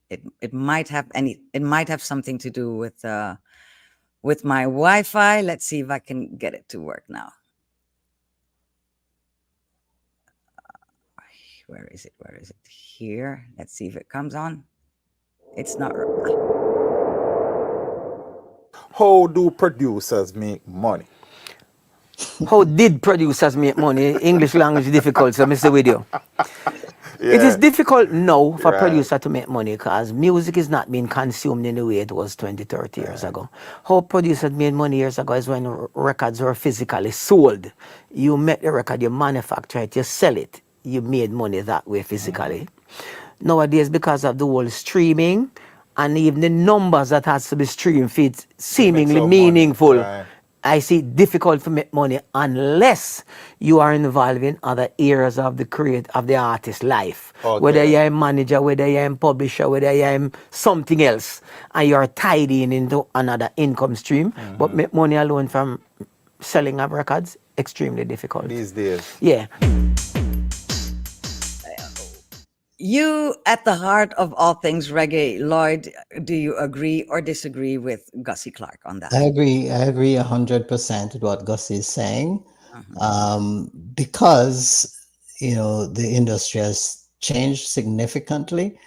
It might have something to do with my Wi-Fi. Let's see if I can get it to work now. Where is it? Where is it? Here. Let's see if it comes on. It's not. How do producers make money? How did producers make money? English language difficult, so Mr. With you. It is difficult now for producer to make money because music is not being consumed in the way it was 20, 30 years ago. How producers made money years ago is when records were physically sold. You make the record, you manufacture it, you sell it. You made money that way physically. Nowadays, because of the whole streaming and even the numbers that has to be streamed for it seemingly meaningful, Right. I see it difficult to make money unless you are involved in other areas of the artist's life. Okay. Whether you're a manager, whether you're a publisher, whether you're something else, and you're tied into another income stream. But make money alone from selling of records, extremely difficult. These days. Yeah. You, at the heart of all things reggae, Lloyd, do you agree or disagree with Gussie Clark on that? I agree 100% with what Gus is saying. Because the industry has changed significantly.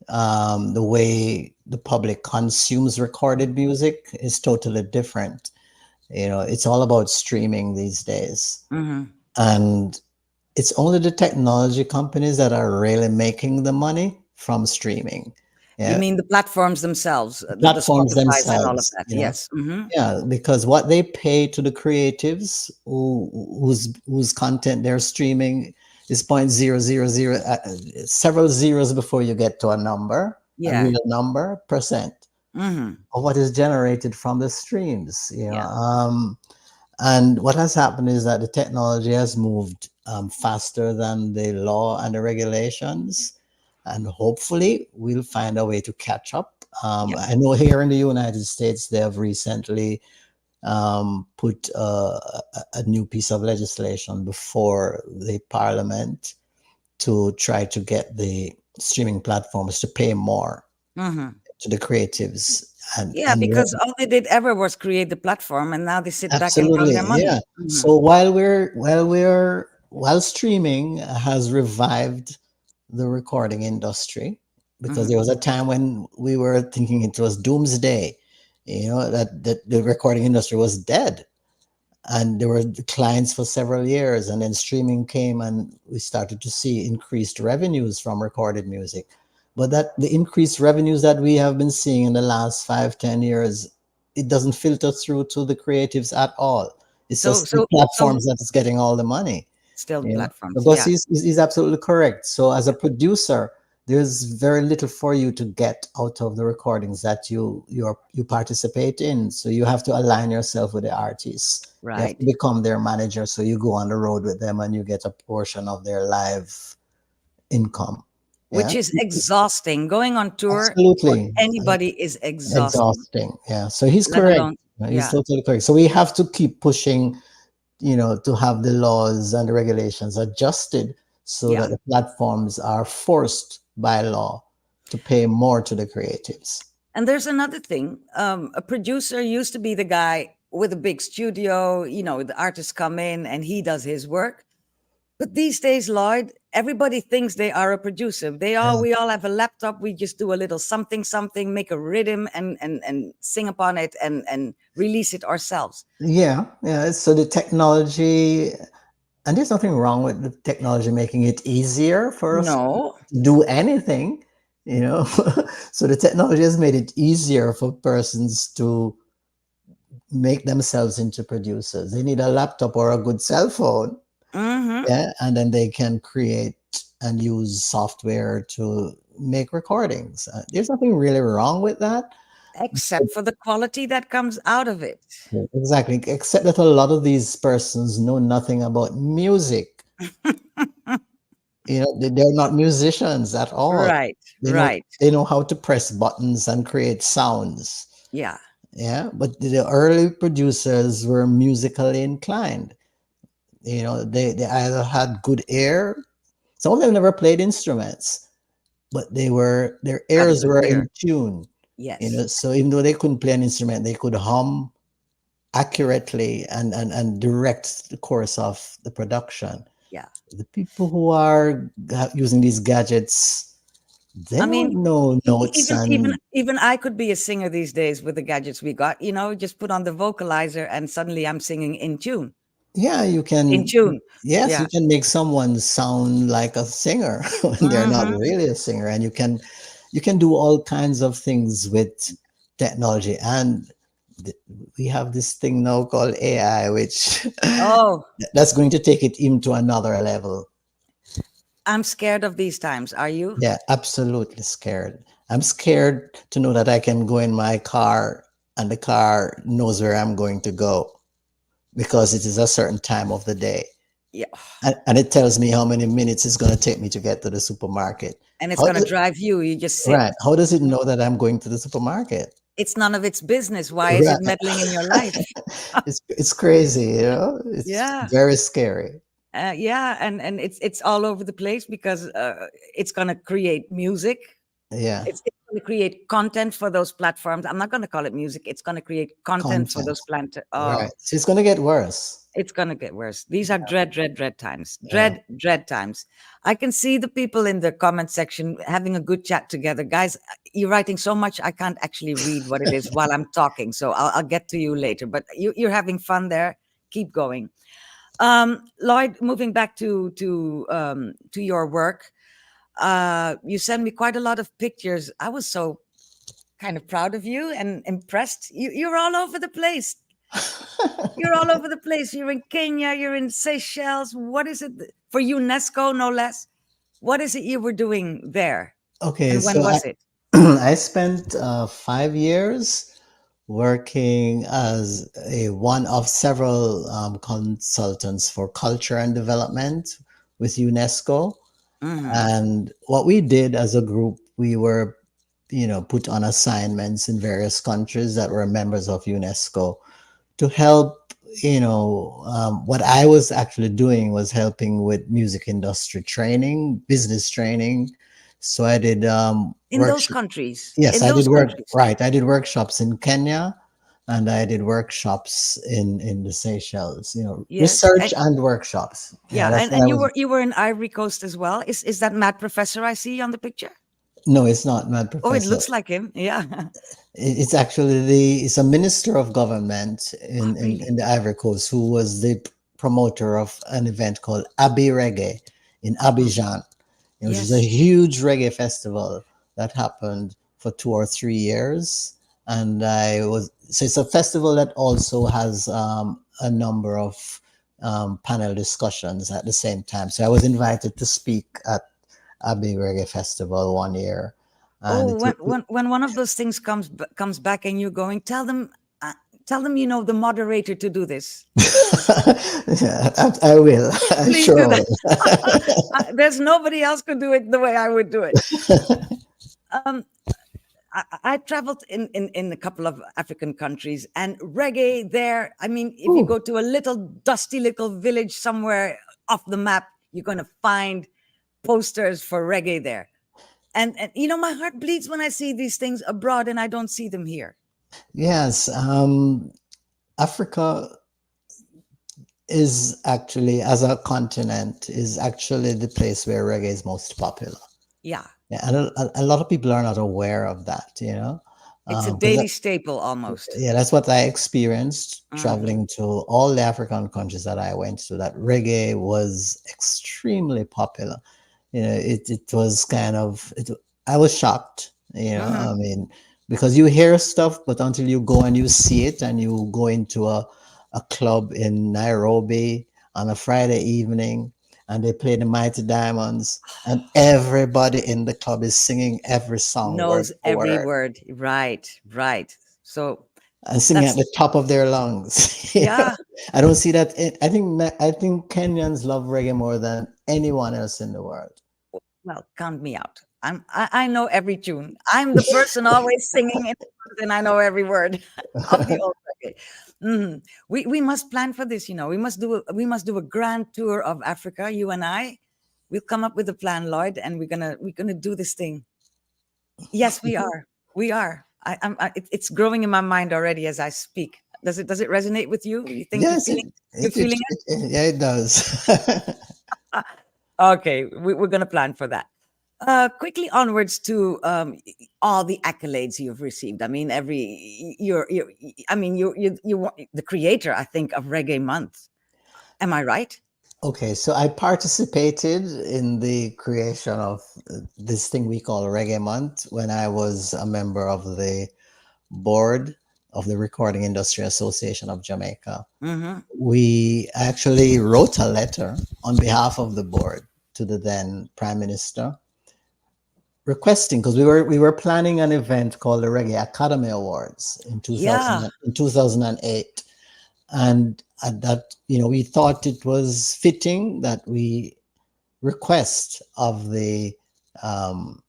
The way the public consumes recorded music is totally different. It's all about streaming these days. And it's only the technology companies that are really making the money from streaming. Yeah. You mean the platforms themselves, Platforms the Spotifys and all of themselves, that? Yes. Yeah, because what they pay to the creatives whose content they're streaming is 0.000, several zeros before you get to a number, a real number, percent of what is generated from the streams. And what has happened is that the technology has moved faster than the law and the regulations, and hopefully we'll find a way to catch up. I know here in the United States, they have recently put a new piece of legislation before the parliament to try to get the streaming platforms to pay more to the creatives. And because all they did ever was create the platform, and now they sit back and run their money. Yeah. So while streaming has revived the recording industry, because there was a time when we were thinking it was doomsday, that the recording industry was dead, and there were declines for several years, and then streaming came and we started to see increased revenues from recorded music. But that the increased revenues that we have been seeing in the last 5-10 years, it doesn't filter through to the creatives at all. It's just the platforms that's getting all the money. Still platforms. Because he's absolutely correct. So as a producer, there's very little for you to get out of the recordings that you participate in. So you have to align yourself with the artists. Right. You have to become their manager. So you go on the road with them and you get a portion of their live income. Which is exhausting. Going on tour, absolutely, anybody is exhausting. Yeah. So he's correct. He's totally correct. So we have to keep pushing, to have the laws and the regulations adjusted so that the platforms are forced by law to pay more to the creatives. And there's another thing. A producer used to be the guy with a big studio, the artists come in and he does his work. But these days, Lloyd, everybody thinks they are a producer. We all have a laptop. We just do a little something, make a rhythm and sing upon it and release it ourselves. Yeah. So the technology, and there's nothing wrong with the technology making it easier for us No. to do anything, So the technology has made it easier for persons to make themselves into producers. They need a laptop or a good cell phone. Yeah, and then they can create and use software to make recordings. There's nothing really wrong with that. Except for the quality that comes out of it. Exactly. Except that a lot of these persons know nothing about music. They're not musicians at all. Right. They know how to press buttons and create sounds. Yeah. Yeah. But the early producers were musically inclined. They either had good ear. Some of them never played instruments, but their ears were in tune. Yes. So even though they couldn't play an instrument, they could hum accurately and direct the course of the production. Yeah. The people who are using these gadgets, they don't know notes. Even I could be a singer these days with the gadgets we got. Just put on the vocalizer and suddenly I'm singing in tune. Yeah, you can. In tune. Yes, Yeah. you can make someone sound like a singer when they're not really a singer, and you can do all kinds of things with technology. And we have this thing now called AI, which that's going to take it into another level. I'm scared of these times. Are you? Yeah, absolutely scared. I'm scared to know that I can go in my car and the car knows where I'm going to go because it is a certain time of the day. Yeah. And it tells me how many minutes it's going to take me to get to the supermarket. And it's going to drive you. You just sit. Right. How does it know that I'm going to the supermarket? It's none of its business. Why is it meddling in your life? It's crazy, It's very scary. And it's all over the place because it's going to create music. Yeah. It's going to create content for those platforms. I'm not going to call it music. It's going to create content. For those platforms. Right. So it's going to get worse. It's going to get worse. These are dread times. Dread times. I can see the people in the comment section having a good chat together. Guys, you're writing so much, I can't actually read what it is while I'm talking. So I'll get to you later. But you're having fun there. Keep going. Lloyd, moving back to your work, you sent me quite a lot of pictures. I was so kind of proud of you and impressed. You're all over the place. You're all over the place. You're in Kenya, you're in Seychelles. What is it for UNESCO, no less? What is it you were doing there? Okay. And when was it? I spent 5 years working as one of several consultants for culture and development with UNESCO. And what we did as a group, we were, put on assignments in various countries that were members of UNESCO to help, what I was actually doing was helping with music industry training, business training. So I did in those countries. Yes, I did work. Right, I did workshops in Kenya, and I did workshops in the Seychelles. Research and workshops. Yeah, and you were in Ivory Coast as well. Is that Mad Professor I see on the picture? No, it's not Mad Professor. Oh, it looks like him. Yeah. It's actually it's a minister of government in the Ivory Coast who was the promoter of an event called Reggae in Abidjan, which is a huge reggae festival that happened for 2 or 3 years. And so it's a festival that also has a number of panel discussions at the same time. So I was invited to speak at Abbey Reggae Festival 1 year. And when one of those things comes back and you're going, tell them, the moderator to do this. Yeah, I will. I'm Please sure. There's nobody else could do it the way I would do it. I traveled in a couple of African countries, and reggae there. I mean, if you go to a little dusty little village somewhere off the map, you're going to find posters for reggae there. And my heart bleeds when I see these things abroad and I don't see them here. Yes. Africa is actually, as a continent, is actually the place where reggae is most popular. Yeah. Yeah, and a lot of people are not aware of that, It's a 'cause daily staple almost. yeah, that's what I experienced Mm. traveling to all the African countries that I went to. That reggae was extremely popular. It was kind of I was shocked. I Mhm. mean, because you hear stuff, but until you go and you see it, and you go into a club in Nairobi on a Friday evening, and they play the Mighty Diamonds, and everybody in the club is singing every song word Knows for every word word. Right, right. So and singing at that's, the top of their lungs. yeah. I don't see that. I think Kenyans love reggae more than anyone else in the world. Well, count me out. I know every tune. I'm the person always singing in front, and I know every word of the old reggae. Mhm. We must plan for this. We must do a grand tour of Africa. You and I, we'll come up with a plan, Lloyd, and we're gonna do this thing. Yes, we are. We are. It's growing in my mind already as I speak. Does it resonate with you? You think Yes, you're feeling yeah, it does. it? Okay, we're gonna plan for that. Quickly onwards to all the accolades you've received. I mean, I mean, you're the creator, I think, of Reggae Month. Am I right? Okay, so I participated in the creation of this thing we call Reggae Month when I was a member of the board of the Recording Industry Association of Jamaica. Mm-hmm. We actually wrote a letter on behalf of the board to the then Prime Minister requesting, because we were planning an event called the Reggae Academy Awards in Yeah. 2008, and at that, we thought it was fitting that we request of the um,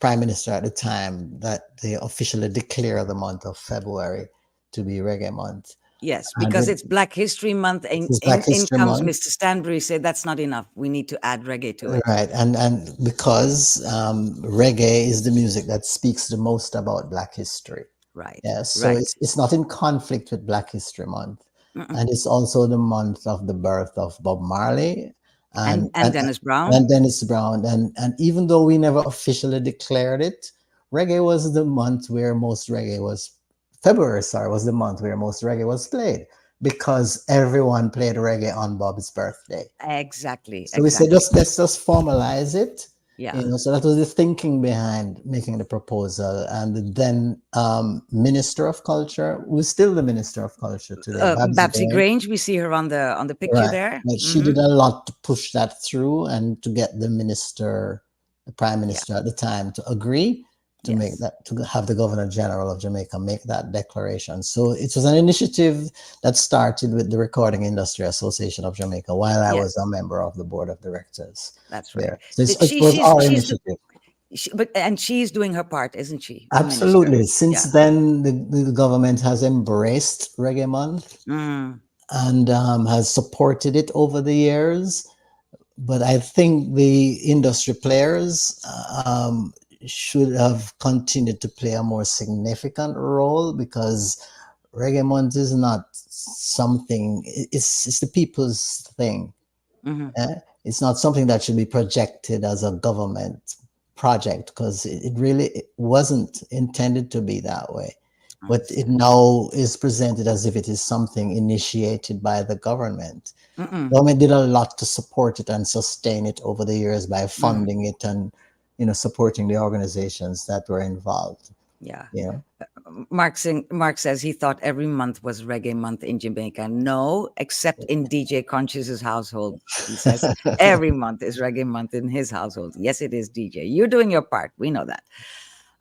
Prime Minister at the time that they officially declare the month of February to be Reggae Month. Yes, And because it's Black History Month, and it's Black in History comes Month. Mr. Stanbury, said that's not enough. We need to add reggae to it. Right, and because reggae is the music that speaks the most about Black history. Right, Yes, so right. it's not in conflict with Black History Month, Mm-mm. and it's also the month of the birth of Bob Marley and And and, Dennis Brown. and Dennis Brown, and even though we never officially declared it, reggae was the month where most reggae was. February, sorry, was the month where most reggae was played because everyone played reggae on Bob's birthday. Exactly, So we said, exactly. let's just formalize it. Yeah. So that was the thinking behind making the proposal. And then Minister of Culture, who's still the Minister of Culture today, Babsy Babsy Grange. Grange, we see her on the picture Right. there. But she Hmm. did a lot to push that through and to get the Prime Yeah. Minister at the time to agree to make Yes. that, to have the Governor General of Jamaica make that declaration. So it was an initiative that started with the Recording Industry Association of Jamaica while I Yes, was a member of the board of directors that's right. there. So it She was our she's initiative. and she's doing her part, isn't she? The minister. Absolutely. Since Yeah. then, the government has embraced Reggae Month Mm, and has supported it over the years. But I think the industry players should have continued to play a more significant role, because Reggae Month is not something, it's the people's thing. hmm. It's not something that should be projected as a government project, because it really it wasn't intended to be that way. I But it understand. now is presented as if it is something initiated by the government. Mm-mm. Government did a lot to support it and sustain it over the years by Mm, funding it and supporting the organizations that were involved. yeah. You know, Mark says he thought every month was Reggae Month in Jamaica. No, except in DJ Conscious's household. He says every month is Reggae Month in his household. Yes, it is, DJ. You're doing your part. We know that.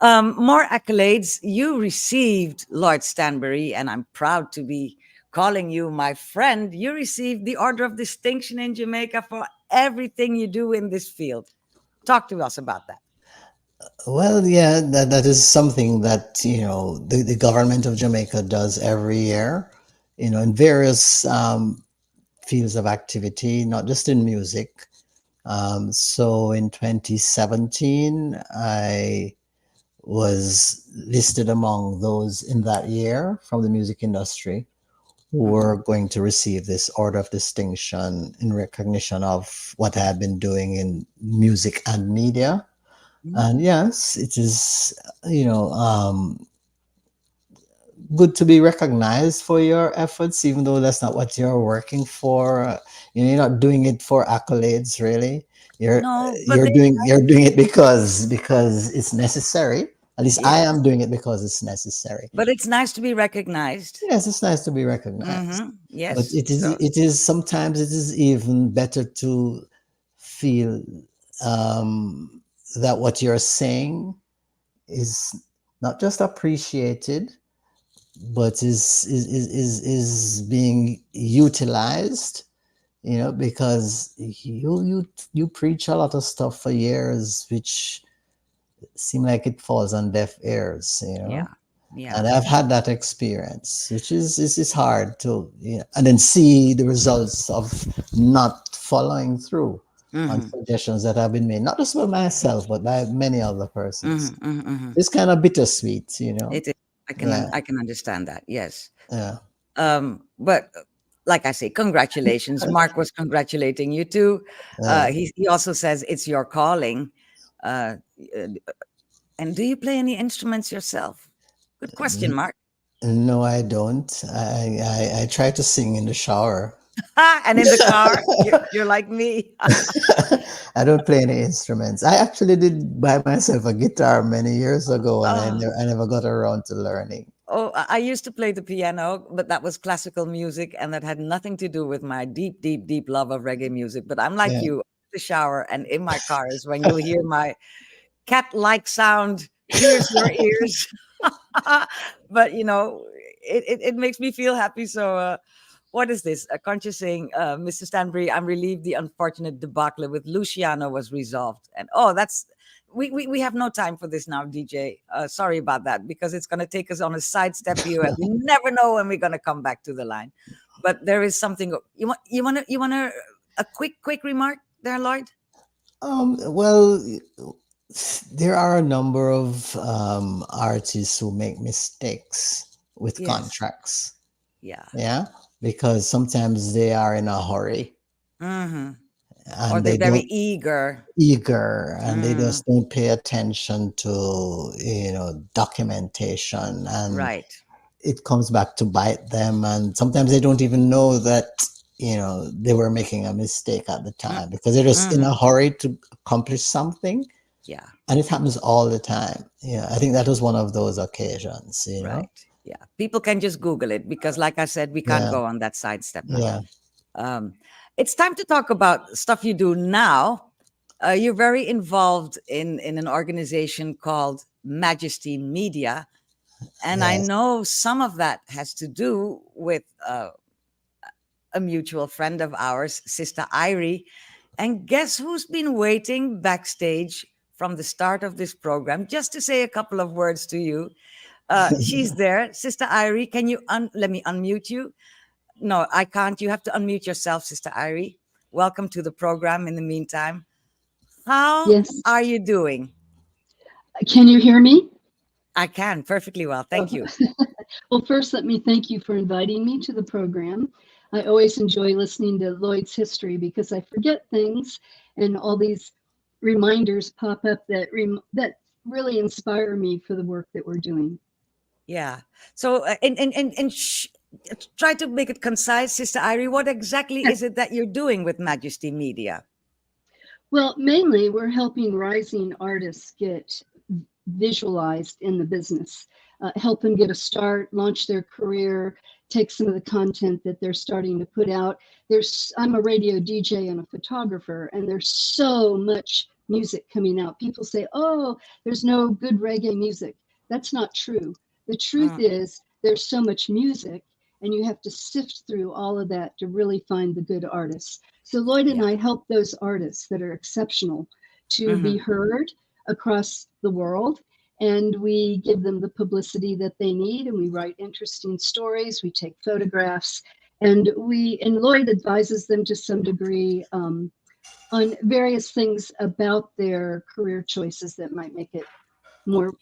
More accolades. You received, Lord Stanbury, and I'm proud to be calling you my friend. You received the Order of Distinction in Jamaica for everything you do in this field. Talk to us about that. well, yeah, that is something that the government of Jamaica does every year. In various fields of activity, not just in music. So in 2017, I was listed among those in that year from the music industry who were going to receive this Order of Distinction in recognition of what I had been doing in music and media. And yes, it is, good to be recognized for your efforts, even though that's not what you're working for. You're not doing it for accolades, really. You're No, but you're doing it because it's necessary. At least I yes, am doing it because it's necessary. but it's nice to be recognized. Yes, it's nice to be recognized, but Yes. it is sometimes it is even better to feel that what you're saying is not just appreciated, but is being utilized, because you preach a lot of stuff for years which seem like it falls on deaf ears, Yeah. Yeah. and I've had that experience, which is hard to, and then see the results of not following through on suggestions that have been made, not just by myself but by many other persons. It's kind of bittersweet, It is. yeah, I can understand that. Yes. yeah. But like I say, congratulations. Mark was congratulating you too. He also says it's your calling. Uh, uh, and do you play any instruments yourself? Good question, Mark. No, I don't. I try to sing in the shower. And in the car, you're like me. I don't play any instruments. I actually did buy myself a guitar many years ago, and Oh, I never got around to learning. oh, I used to play the piano, but that was classical music, and that had nothing to do with my deep, deep, deep love of reggae music. But I'm like Yeah. you, the shower and in my car is when you'll hear my cat-like sound pierce your ears. But it makes me feel happy. So what is this? Conscious saying, Mr. Stanbury, I'm relieved the unfortunate debacle with Luciano was resolved. And that's we have no time for this now, DJ. Sorry about that, because it's going to take us on a sidestep view, and we never know when we're going to come back to the line. But there is something you want a quick remark there, Lloyd? Well, there are a number of artists who make mistakes with Yes. contracts. Yeah. Yeah, because sometimes they are in a hurry, Or and they're they very don't eager. and they just don't pay attention to documentation, and Right. it comes back to bite them, and sometimes they don't even know that they were making a mistake at the time, because they're just in a hurry to accomplish something. Yeah. And it happens all the time. Yeah, I think that was one of those occasions. Right. Yeah. People can just Google it, because, like I said, we can't Yeah, go on that sidestep now. yeah. It's time to talk about stuff you do now. You're very involved in an organization called Majesty Media. And I Yes. know some of that has to do with a mutual friend of ours, Sister Irie. And guess who's been waiting backstage from the start of this program just to say a couple of words to you? She's there. Sister Irie, can you let me unmute you? No, I can't. You have to unmute yourself, Sister Irie. Welcome to the program in the meantime. How Yes. are you doing? Can you hear me? I can perfectly well. Thank you. Well, first, let me thank you for inviting me to the program. I always enjoy listening to Lloyd's history because I forget things, and all these reminders pop up that really inspire me for the work that we're doing. Yeah. So, try to make it concise, Sister Irie. What exactly is it that you're doing with Majesty Media? Well, mainly we're helping rising artists get visualized in the business, help them get a start, launch their career, take some of the content that they're starting to put out. I'm a radio DJ and a photographer, and there's so much music coming out. People say, oh, there's no good reggae music. That's not true. The truth is there's so much music, and you have to sift through all of that to really find the good artists. So Lloyd and I help those artists that are exceptional to be heard across the world, and we give them the publicity that they need, and we write interesting stories, we take photographs, and Lloyd advises them to some degree on various things about their career choices that might make it more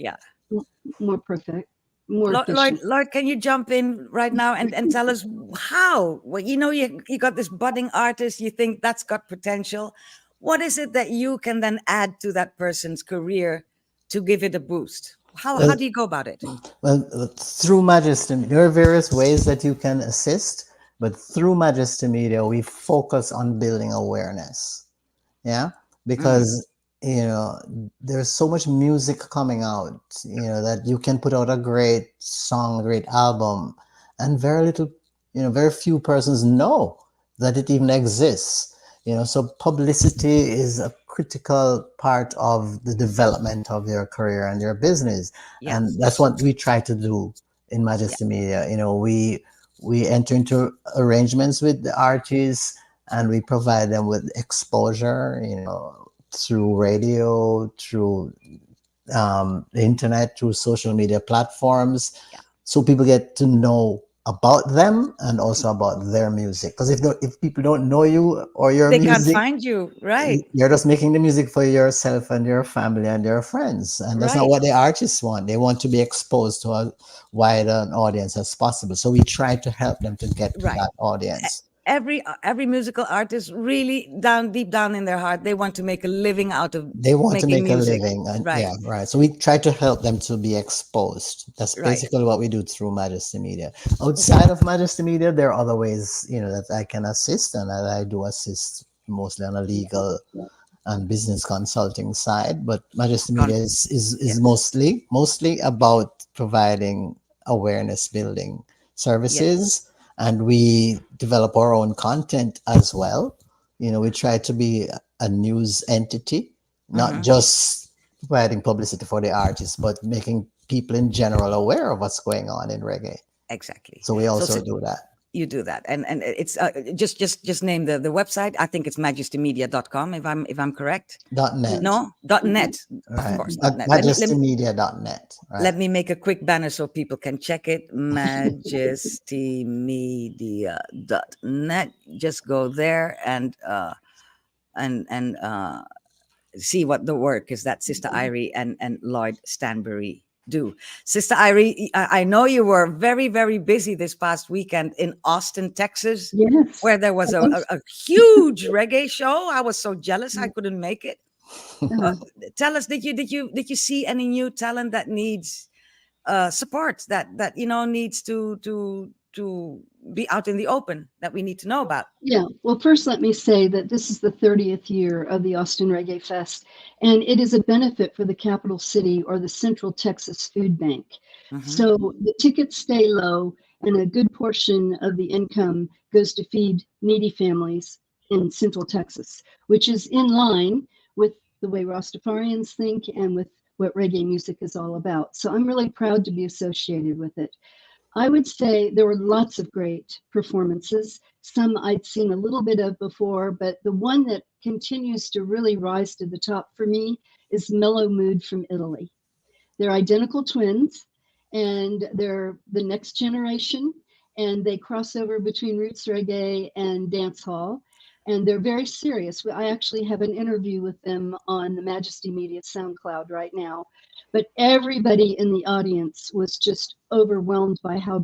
perfect. more efficient. Lloyd, can you jump in right now and tell us how? Well, you got this budding artist, you think that's got potential. What is it that you can then add to that person's career to give it a boost? How do you go about it? Well, through Majesty, there are various ways that you can assist, but through Majesty Media, we focus on building awareness. Yeah, because there's so much music coming out, that you can put out a great song, a great album, and very few persons know that it even exists. So publicity is a critical part of the development of your career and your business. Yes. And that's what we try to do in Majesty Media. We enter into arrangements with the artists, and we provide them with exposure, through radio, through the internet, through social media platforms. So people get to know about them and also about their music. Because if people don't know you or your music, they can't find you, right? You're just making the music for yourself and your family and your friends. And that's not what the artists want. They want to be exposed to a wider audience as possible. So we try to help them to get to that audience. Every musical artist, really deep down in their heart, they want to make a living out of they want to make music. A living, and so we try to help them to be exposed. That's basically what we do through Majesty Media. Outside of Majesty Media, there are other ways that I can assist, and that I do assist mostly on a legal and business consulting side. But Majesty Media is mostly about providing awareness building services. And we develop our own content as well. We try to be a news entity, not just providing publicity for the artists, but making people in general aware of what's going on in reggae. Exactly. So we also do that. You do that, and it's just name the website. I think it's majestymedia.com if I'm correct. .net. No, .net. Of course, .net. Majestymedia.net. Let me make a quick banner so people can check it. Majestymedia.net. Just go there and see what the work is that Sister Irie and LLOYD Stanbury do. Sister Irie, I know you were very, very busy this past weekend in Austin, Texas, where there was a huge reggae show. I was so jealous I couldn't make it. Tell us, did you see any new talent that needs support, that needs to be out in the open, that we need to know about? Yeah, well, first let me say that this is the 30th year of the Austin Reggae Fest, and it is a benefit for the capital city or the Central Texas Food Bank. So the tickets stay low, and a good portion of the income goes to feed needy families in Central Texas, which is in line with the way Rastafarians think and with what reggae music is all about. So I'm really proud to be associated with it. I would say there were lots of great performances. Some I'd seen a little bit of before, but the one that continues to really rise to the top for me is Mellow Mood from Italy. They're identical twins, and they're the next generation, and they cross over between roots reggae and dance hall. And they're very serious. I actually have an interview with them on the Majesty Media SoundCloud right now. But everybody in the audience was just overwhelmed by how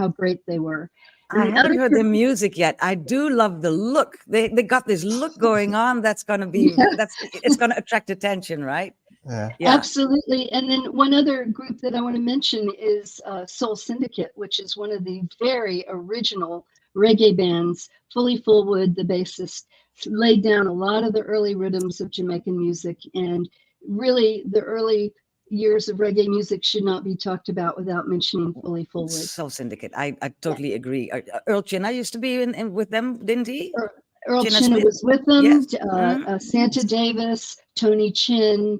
great they were. I haven't heard the music yet. I do love the look. They got this look going on that's going to be it's going to attract attention, right? Yeah. Absolutely. And then one other group that I want to mention is Soul Syndicate, which is one of the very original reggae bands. Fully Fullwood, the bassist, laid down a lot of the early rhythms of Jamaican music, and really the early years of reggae music should not be talked about without mentioning Fully Fullwood. Soul Syndicate, I totally agree. Earl Chinna used to be in with them, didn't he? Earl Chinna was with them. Yes. Santa Davis, Tony Chin.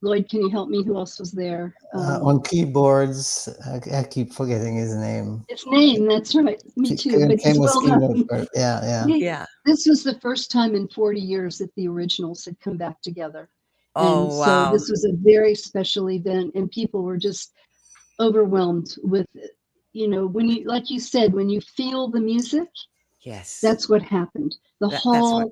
Lloyd, can you help me? Who else was there? On keyboards, I keep forgetting his name. His name, that's right. Me too. But he's well known. Yeah. This was the first time in 40 years that the originals had come back together. Oh, and wow. So this was a very special event, and people were just overwhelmed with, when you, like you said, when you feel the music, yes, that's what happened. The whole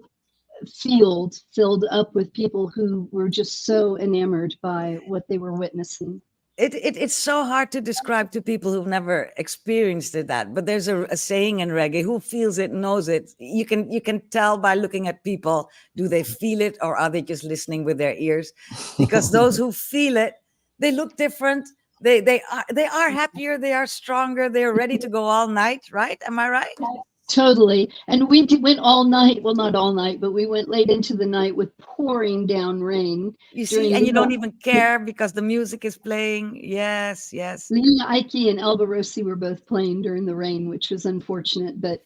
field filled up with people who were just so enamored by what they were witnessing. It's so hard to describe to people who've never experienced that. But there's a saying in reggae: "Who feels it knows it." You can tell by looking at people. Do they feel it, or are they just listening with their ears? Because those who feel it, they look different. They are happier. They are stronger. They are ready to go all night. Right? Am I right? Totally. And went all night. Well, not all night, but we went late into the night with pouring down rain You see, during and you the don't even care because the music is playing. Yes, yes. Lena Ike and Elba Rossi were both playing during the rain, which was unfortunate, but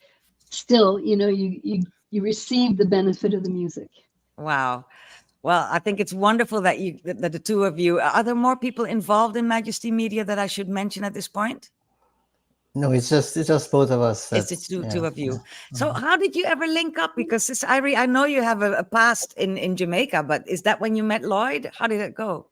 still, you receive the benefit of the music. Wow. Well, I think it's wonderful that that the two of you. Are there more people involved in Majesty Media that I should mention at this point? No, it's just both of us. It's the That's two yeah. of you. So how did you ever link up? Because Sis Irie, I know you have a past in Jamaica, but is that when you met Lloyd? How did it go?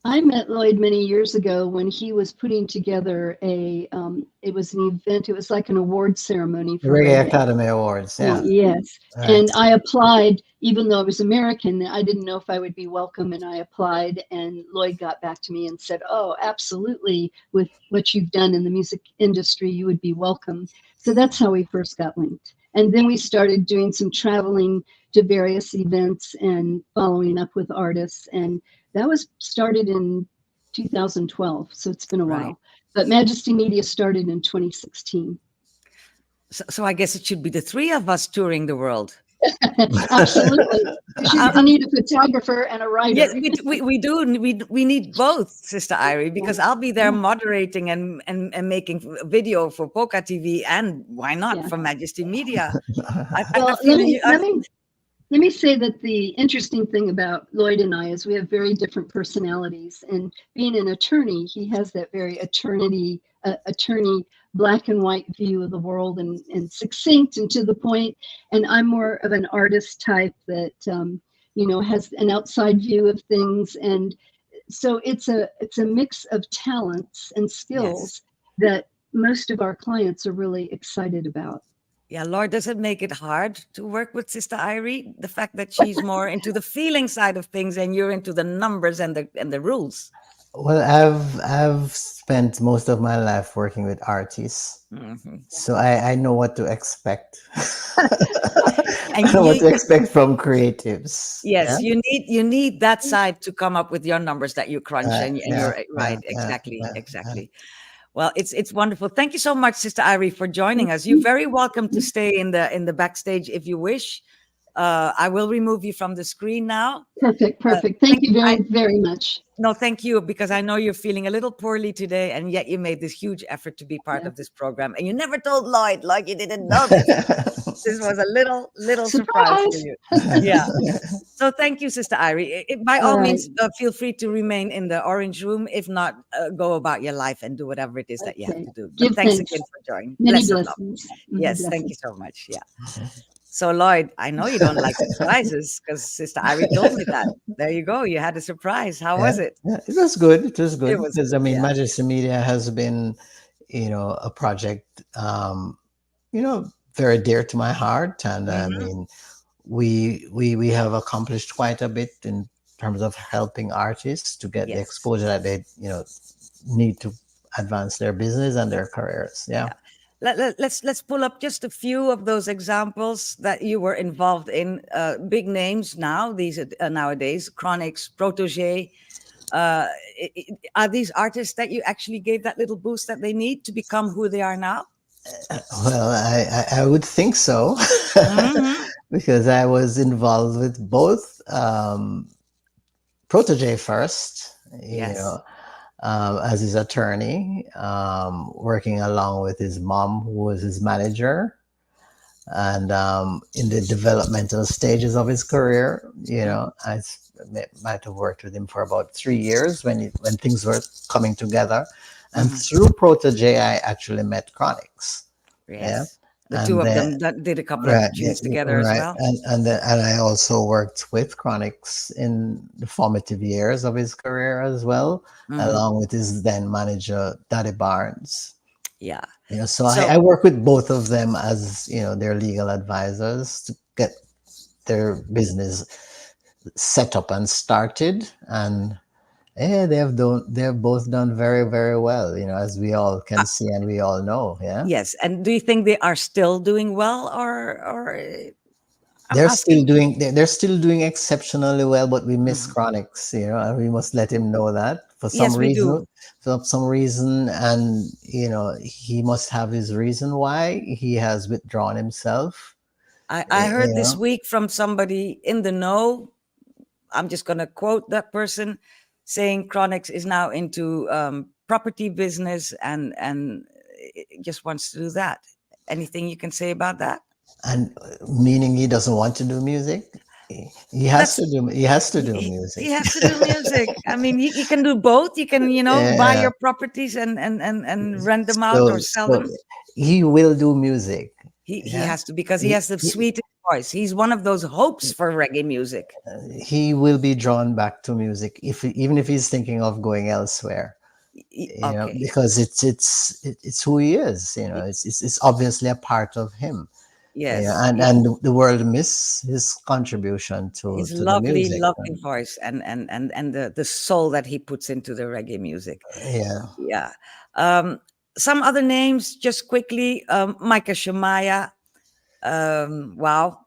I met Lloyd many years ago when he was putting together it was an event, it was like an award ceremony The for Reggae reggae. Academy Awards. Yeah. Yes. Right. And I applied, even though I was American, I didn't know if I would be welcome. And I applied, and Lloyd got back to me and said, "Oh, absolutely. With what you've done in the music industry, you would be welcome." So that's how we first got linked. And then we started doing some traveling to various events and following up with artists. And that was started in 2012. So it's been a Right. while. But Majesty Media started in 2016. So I guess it should be the three of us touring the world. Absolutely. You need a photographer and a writer. Yes, we do. We need both, Sister Irie, because I'll be there moderating and making video for Poca TV, and why not for Majesty Media? Well, let me say that the interesting thing about Lloyd and I is we have very different personalities. And being an attorney, he has that very attorney black and white view of the world, and succinct and to the point. And I'm more of an artist type that has an outside view of things. And so it's a mix of talents and skills that most of our clients are really excited about. Yeah, Lord, does it make it hard to work with Sister Irie? The fact that she's more into the feeling side of things and you're into the numbers and the rules. Well, I've spent most of my life working with artists, so I know what to expect. And I know what to expect from creatives. Yes, you need that side to come up with your numbers that you crunch, and you're right. Exactly. Well, it's wonderful. Thank you so much, Sister Irie, for joining us. You're very welcome to stay in the backstage if you wish. I will remove you from the screen now. Perfect. Thank you very much. No, thank you, because I know you're feeling a little poorly today, and yet you made this huge effort to be part of this program, and you never told Lloyd, like you didn't know this. This was a little surprise for you. Yeah. So thank you, Sister Irie. By all means, feel free to remain in the orange room. If not, go about your life and do whatever it is that you have to do. But thanks again for joining. Many blessings. Yes, thank you so much. Yeah. So Lloyd, I know you don't like surprises because Sister Irie told me that. There you go. You had a surprise. How was it? Yeah, it was good. It was good. It was because good, Majesty Media has been, a project, very dear to my heart, and I mean, we have accomplished quite a bit in terms of helping artists to get the exposure that they, need to advance their business and their careers. Yeah. Let's pull up just a few of those examples that you were involved in. Big names now, these nowadays, Chronix, Protégé. Are these artists that you actually gave that little boost that they need to become who they are now? Well, I would think so, because I was involved with both. Protégé first, as his attorney, working along with his mom, who was his manager, and in the developmental stages of his career, I might have worked with him for about 3 years when things were coming together, and through Protégé, I actually met Chronix. Yes. The two of them that did a couple of tunes together as well. And I also worked with Chronix in the formative years of his career as well, along with his then manager, Daddy Barnes. Yeah. So I work with both of them as, their legal advisors to get their business set up and started. And Yeah, they've both done very, very well, as we all can see and we all know. Yeah. Yes. And do you think they are still doing well, or I'm They're asking? still doing they're still doing exceptionally well, but we miss Mhm. Chronics, and we must let him know that for some Yes, we reason, do. and he must have his reason why he has withdrawn himself. I You heard this know, week from somebody in the know. I'm just going to quote that person saying Chronix is now into property business and just wants to do that. Anything you can say about that? and meaning he doesn't want to do music. He has That's to do. He has to do he music. has to do music. I mean, you can do both. You can, buy Yeah. your properties and rent them out So or sell so them. he will do music. He Yeah. has to, because he He, has the he, sweetest voice. He's one of those hopes for reggae music. he will be drawn back to music even if he's thinking of going elsewhere. Okay. Because it's who he is. It's obviously a part of him. Yes. And the world miss his contribution to His the lovely, music. lovely voice and the soul that he puts into the reggae music. Yeah. Yeah. Um, some other names, just quickly. Micah Shemaya. Wow.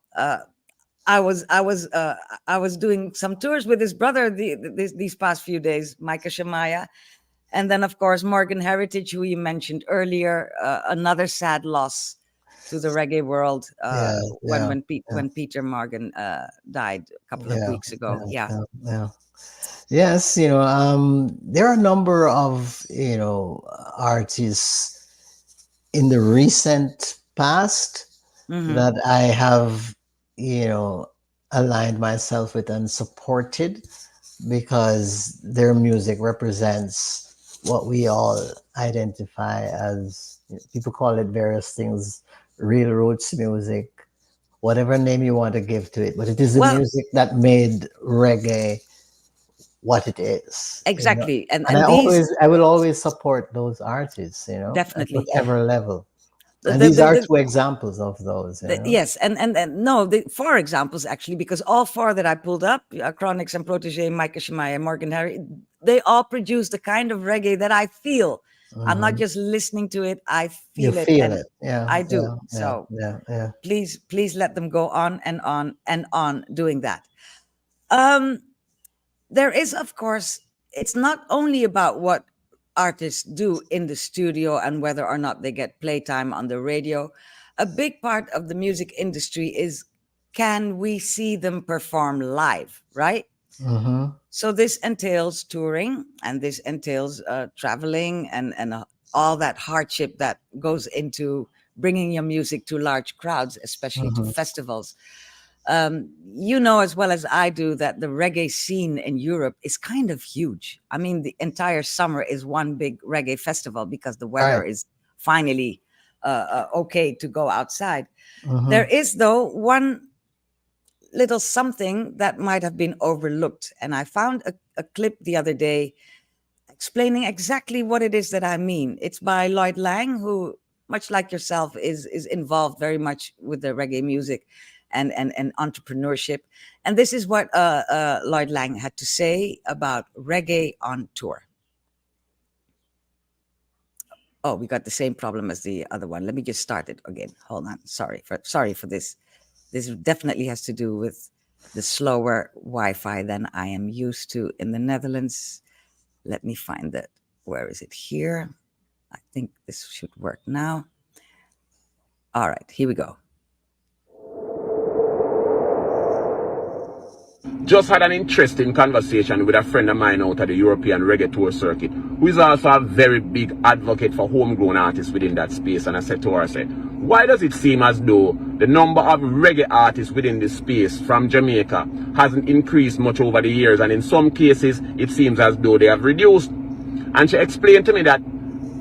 I was doing some tours with his brother these past few days. Micah Shemaya, and then of course Morgan Heritage, who you mentioned earlier. Another sad loss to the reggae world Yeah. when Yeah. Yeah. when Peter Morgan died a couple of Yeah. weeks ago. Yeah. Yeah. Yeah. Yeah. Yes, there are a number of artists in the recent past Hmm. that I have, you know, aligned myself with and supported because their music represents what we all identify as, people call it various things, real roots music, whatever name you want to give to it, but it is the Well, music that made reggae what it is. exactly, And and these I will always support those artists, at definitely. whatever level. The, And the, these the, are the, two examples of those. yes, and no, the four examples actually, because all four that I pulled up, Chronix and Protege, Micah Shemaya, Morgan Harry, they all produce the kind of reggae that I feel. I'm not Mhm. just listening to it; I You feel it, feel and it. Yeah, I yeah, do. yeah, So yeah, yeah. please let them go on and on and on doing that. Um, there is, of course, it's not only about what artists do in the studio and whether or not they get playtime on the radio. A big part of the music industry is, can we see them perform live, right? Mm-hmm. So this entails touring, and this entails traveling and all that hardship that goes into bringing your music to large crowds, especially to Mm-hmm. festivals. You know as well as I do that the reggae scene in Europe is kind of huge. I mean, the entire summer is one big reggae festival because the weather Right. is finally okay to go outside. There Mm-hmm. is, though, one little something that might have been overlooked. And I found a clip the other day explaining exactly what it is that I mean. It's by Lloyd Lang, who, much like yourself, is involved very much with the reggae music and entrepreneurship. And this is what Lloyd Lang had to say about reggae on tour. Oh, we got the same problem as the other one. Let me just start it again. Hold on. Sorry for this. This definitely has to do with the slower Wi-Fi than I am used to in the Netherlands. Let me find that. Where is it? Here. I think this should work now. All right, here we go. Just had an interesting conversation with a friend of mine out at the European Reggae Tour circuit, who is also a very big advocate for homegrown artists within that space. And I said to her, I said, why does it seem as though the number of reggae artists within this space from Jamaica hasn't increased much over the years, and in some cases it seems as though they have reduced? And she explained to me that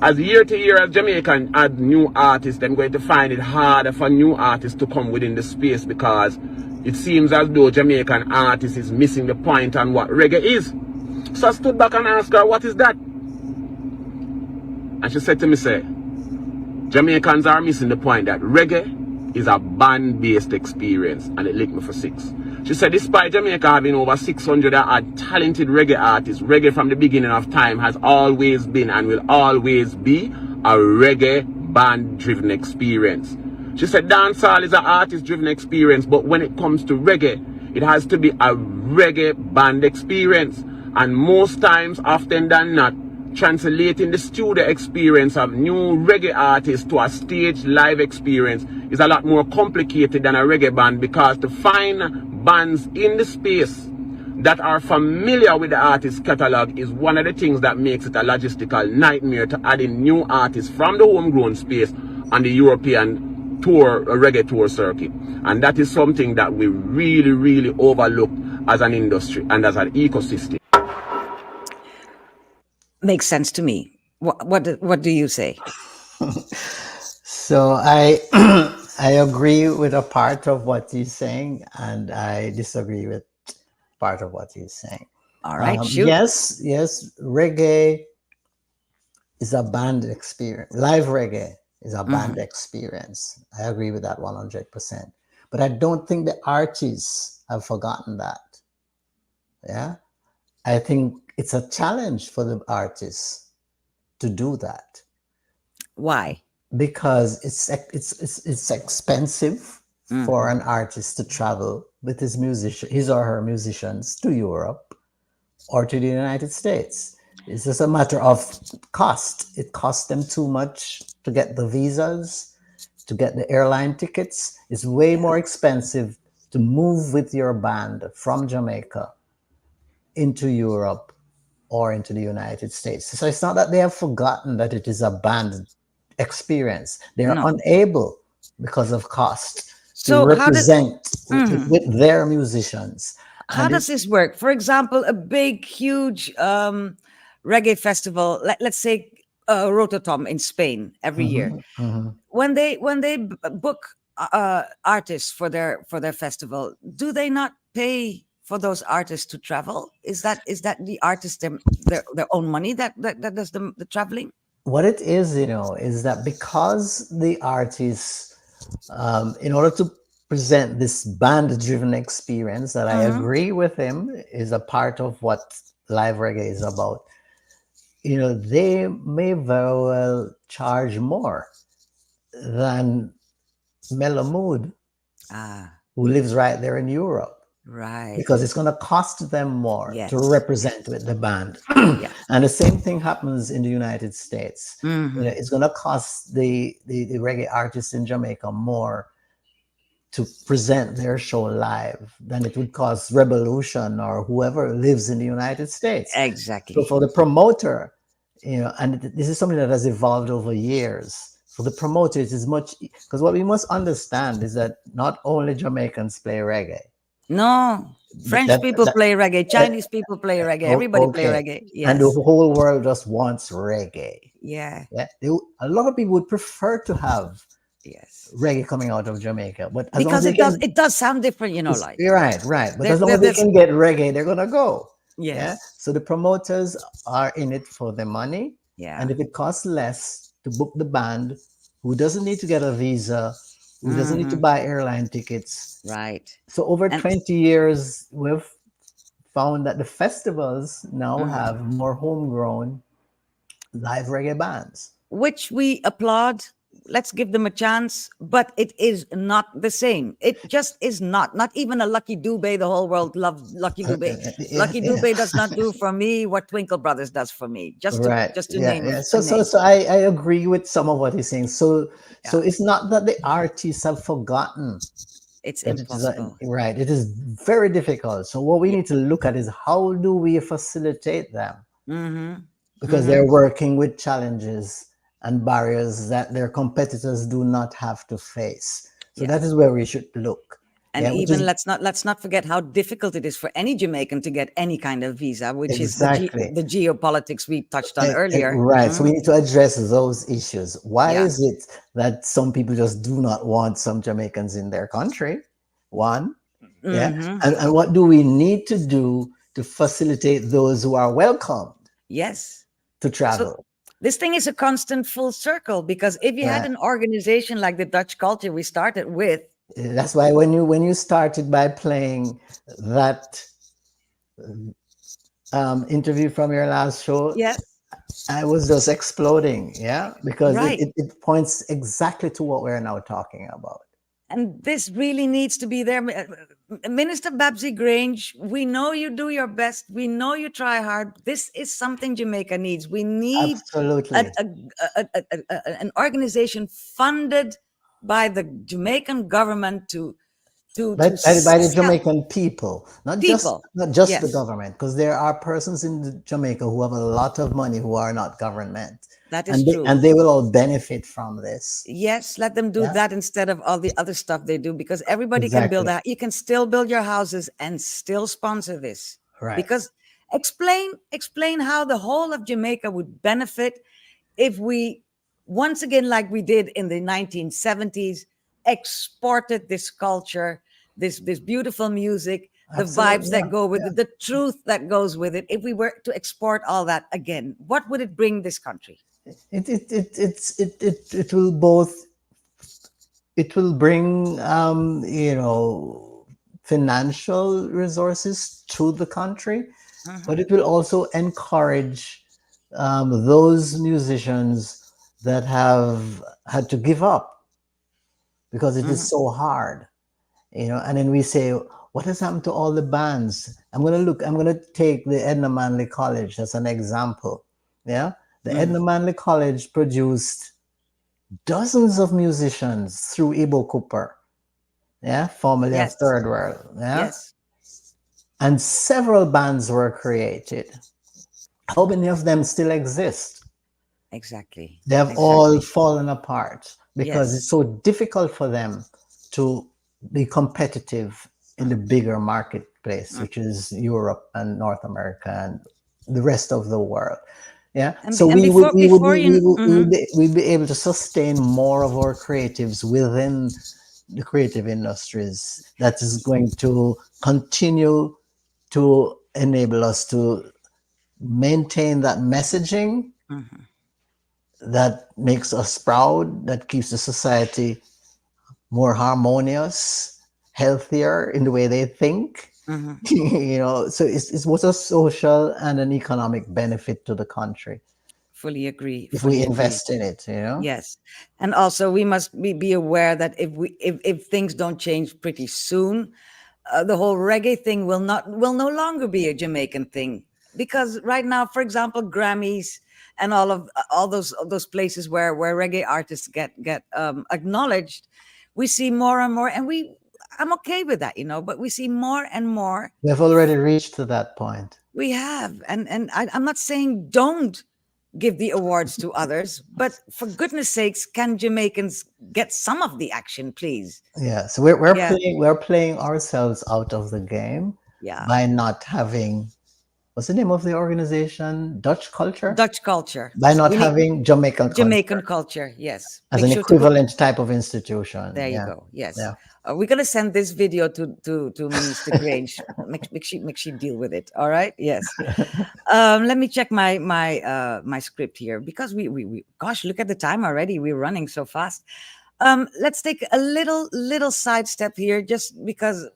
as year to year, as Jamaican add new artists, they're going to find it harder for new artists to come within the space because it seems as though Jamaican artists is missing the point on what reggae is. So I stood back and asked her, what is that? And she said to me, say, Jamaicans are missing the point that reggae is a band-based experience, and it licked me for 6. She said, despite Jamaica having over 600 odd talented reggae artists, reggae from the beginning of time has always been and will always be a reggae band-driven experience. She said, dancehall is an artist-driven experience, but when it comes to reggae, it has to be a reggae band experience. And most times, often than not, translating the studio experience of new reggae artists to a stage live experience is a lot more complicated than a reggae band, because to find bands in the space that are familiar with the artist's catalog is one of the things that makes it a logistical nightmare to add in new artists from the homegrown space on the European tour, reggae tour circuit. And that is something that we really, really overlook as an industry and as an ecosystem. Makes sense to me. What do you say? So I I agree with a part of what he's saying, and I disagree with part of what he's saying. All right, shoot. Yes, reggae is a band experience. Live reggae is a band experience. I agree with that 100%. But I don't think the artists have forgotten that. Yeah, I think it's a challenge for the artists to do that. Why? Because it's expensive for an artist to travel with his or her musicians to Europe or to the United States. It's just a matter of cost. It costs them too much to get the visas, to get the airline tickets. It's way more expensive to move with your band from Jamaica into Europe or into the United States. So it's not that they have forgotten that it is a band experience. They are unable, because of cost, to represent with their musicians. How does this work? For example, a big, huge reggae festival, let's say Rototom in Spain every year. When they book artists for their festival, do they not pay for those artists to travel? Is that the artists their own money that does the traveling? What it is, is that because the artists, in order to present this band-driven experience that I agree with him is a part of what live reggae is about, they may very well charge more than Mellow Mood, who lives right there in Europe. Right. Because it's going to cost them more to represent with the band. And the same thing happens in the United States. It's going to cost the reggae artists in Jamaica more to present their show live than it would cost Revolution or whoever lives in the United States. Exactly. So for the promoter, and this is something that has evolved over years. For the promoter, it is much, because what we must understand is that not only Jamaicans play reggae. No, French people play reggae, Chinese people play reggae, everybody play reggae. Yes. And the whole world just wants reggae. Yeah. A lot of people would prefer to have reggae coming out of Jamaica, but as because it does sound different, like. Right. But as long as they can get reggae, they're gonna go. Yes. Yeah. So the promoters are in it for the money. Yeah. And if it costs less to book the band, who doesn't need to get a visa, who doesn't need to buy airline tickets. Right. So over 20 years, we've found that the festivals now have more homegrown live reggae bands. Which we applaud. Let's give them a chance, but it is not the same. It just is not. Not even a Lucky Dubé. The whole world loves Lucky Dubé. Lucky Dubé does not do for me what Twinkle Brothers does for me. Just to name it. So I agree with some of what he's saying. So it's not that the artists have forgotten. It's impossible. Right. It is very difficult. So what we need to look at is how do we facilitate them? Because they're working with challenges and barriers that their competitors do not have to face. So that is where we should look. And even let's not forget how difficult it is for any Jamaican to get any kind of visa, which is the geopolitics we touched on earlier. Right. So we need to address those issues. Why is it that some people just do not want some Jamaicans in their country? One. And what do we need to do to facilitate those who are welcomed? Yes. To travel. So this thing is a constant full circle, because if you had an organization like the Dutch Culture we started with, That's why when you started by playing that interview from your last show, Yes. I was just exploding, yeah, because Right. it points exactly to what we're now talking about. And this really needs to be there. Minister Babsy Grange, we know you do your best. We know you try hard. This is something Jamaica needs. We need Absolutely. an organization funded by the Jamaican government to By the sell Jamaican people, people. not just the Yes, government, because there are persons in Jamaica who have a lot of money who are not government, that is and true. they will all benefit from this. Yes, let them do Yeah, that instead of all the other stuff they do, because everybody can build exactly. that. You can still build your houses and still sponsor this. Right. Because explain how the whole of Jamaica would benefit if we once again, like we did in the 1970s, exported this culture, this beautiful music, the Absolutely. vibes that Yeah. go with Yeah. it, the truth that goes with it. If we were to export all that again, what would it bring this country? It will both, it will bring financial resources to the country, but it will also encourage those musicians that have had to give up because it is so hard, and then we say, what has happened to all the bands? I'm going to take the Edna Manley College as an example. Yeah. The Edna Manley College produced dozens of musicians through Ibo Cooper, yeah, formerly of Yes, Third World, yeah, yes, and several bands were created. How many of them still exist? exactly, They have all exactly. fallen apart because Yes. it's so difficult for them to be competitive in the bigger marketplace, which is Europe and North America and the rest of the world. Yeah. So And before you, we'd be able to sustain more of our creatives within the creative industries that is going to continue to enable us to maintain that messaging that makes us proud, that keeps the society more harmonious, healthier in the way they think. So it's both a social and an economic benefit to the country fully agree, if we fully agree. invest in it. Yes. And also we must be aware that if things don't change pretty soon, the whole reggae thing will no longer be a Jamaican thing, because right now, for example, Grammys and all those places where reggae artists get acknowledged, we see more and more, and I'm okay with that, but we see more and more. We have already reached to that point. We have, and I'm not saying don't give the awards to others, but for goodness sakes, can Jamaicans get some of the action, please? Yeah, so Yeah, we're playing ourselves out of the game yeah. by not having, what's the name of the organization? Dutch culture? Dutch culture. By not We need having Jamaican Jamaican culture culture. Yes. as Make an sure to put. equivalent type of institution. There you Yeah, go. Yes. yeah. We're gonna send this video to Minister Grange. Make she deal with it. All right. Yes. Let me check my script here, because we gosh, look at the time already. We're running so fast. Let's take a little sidestep here, just because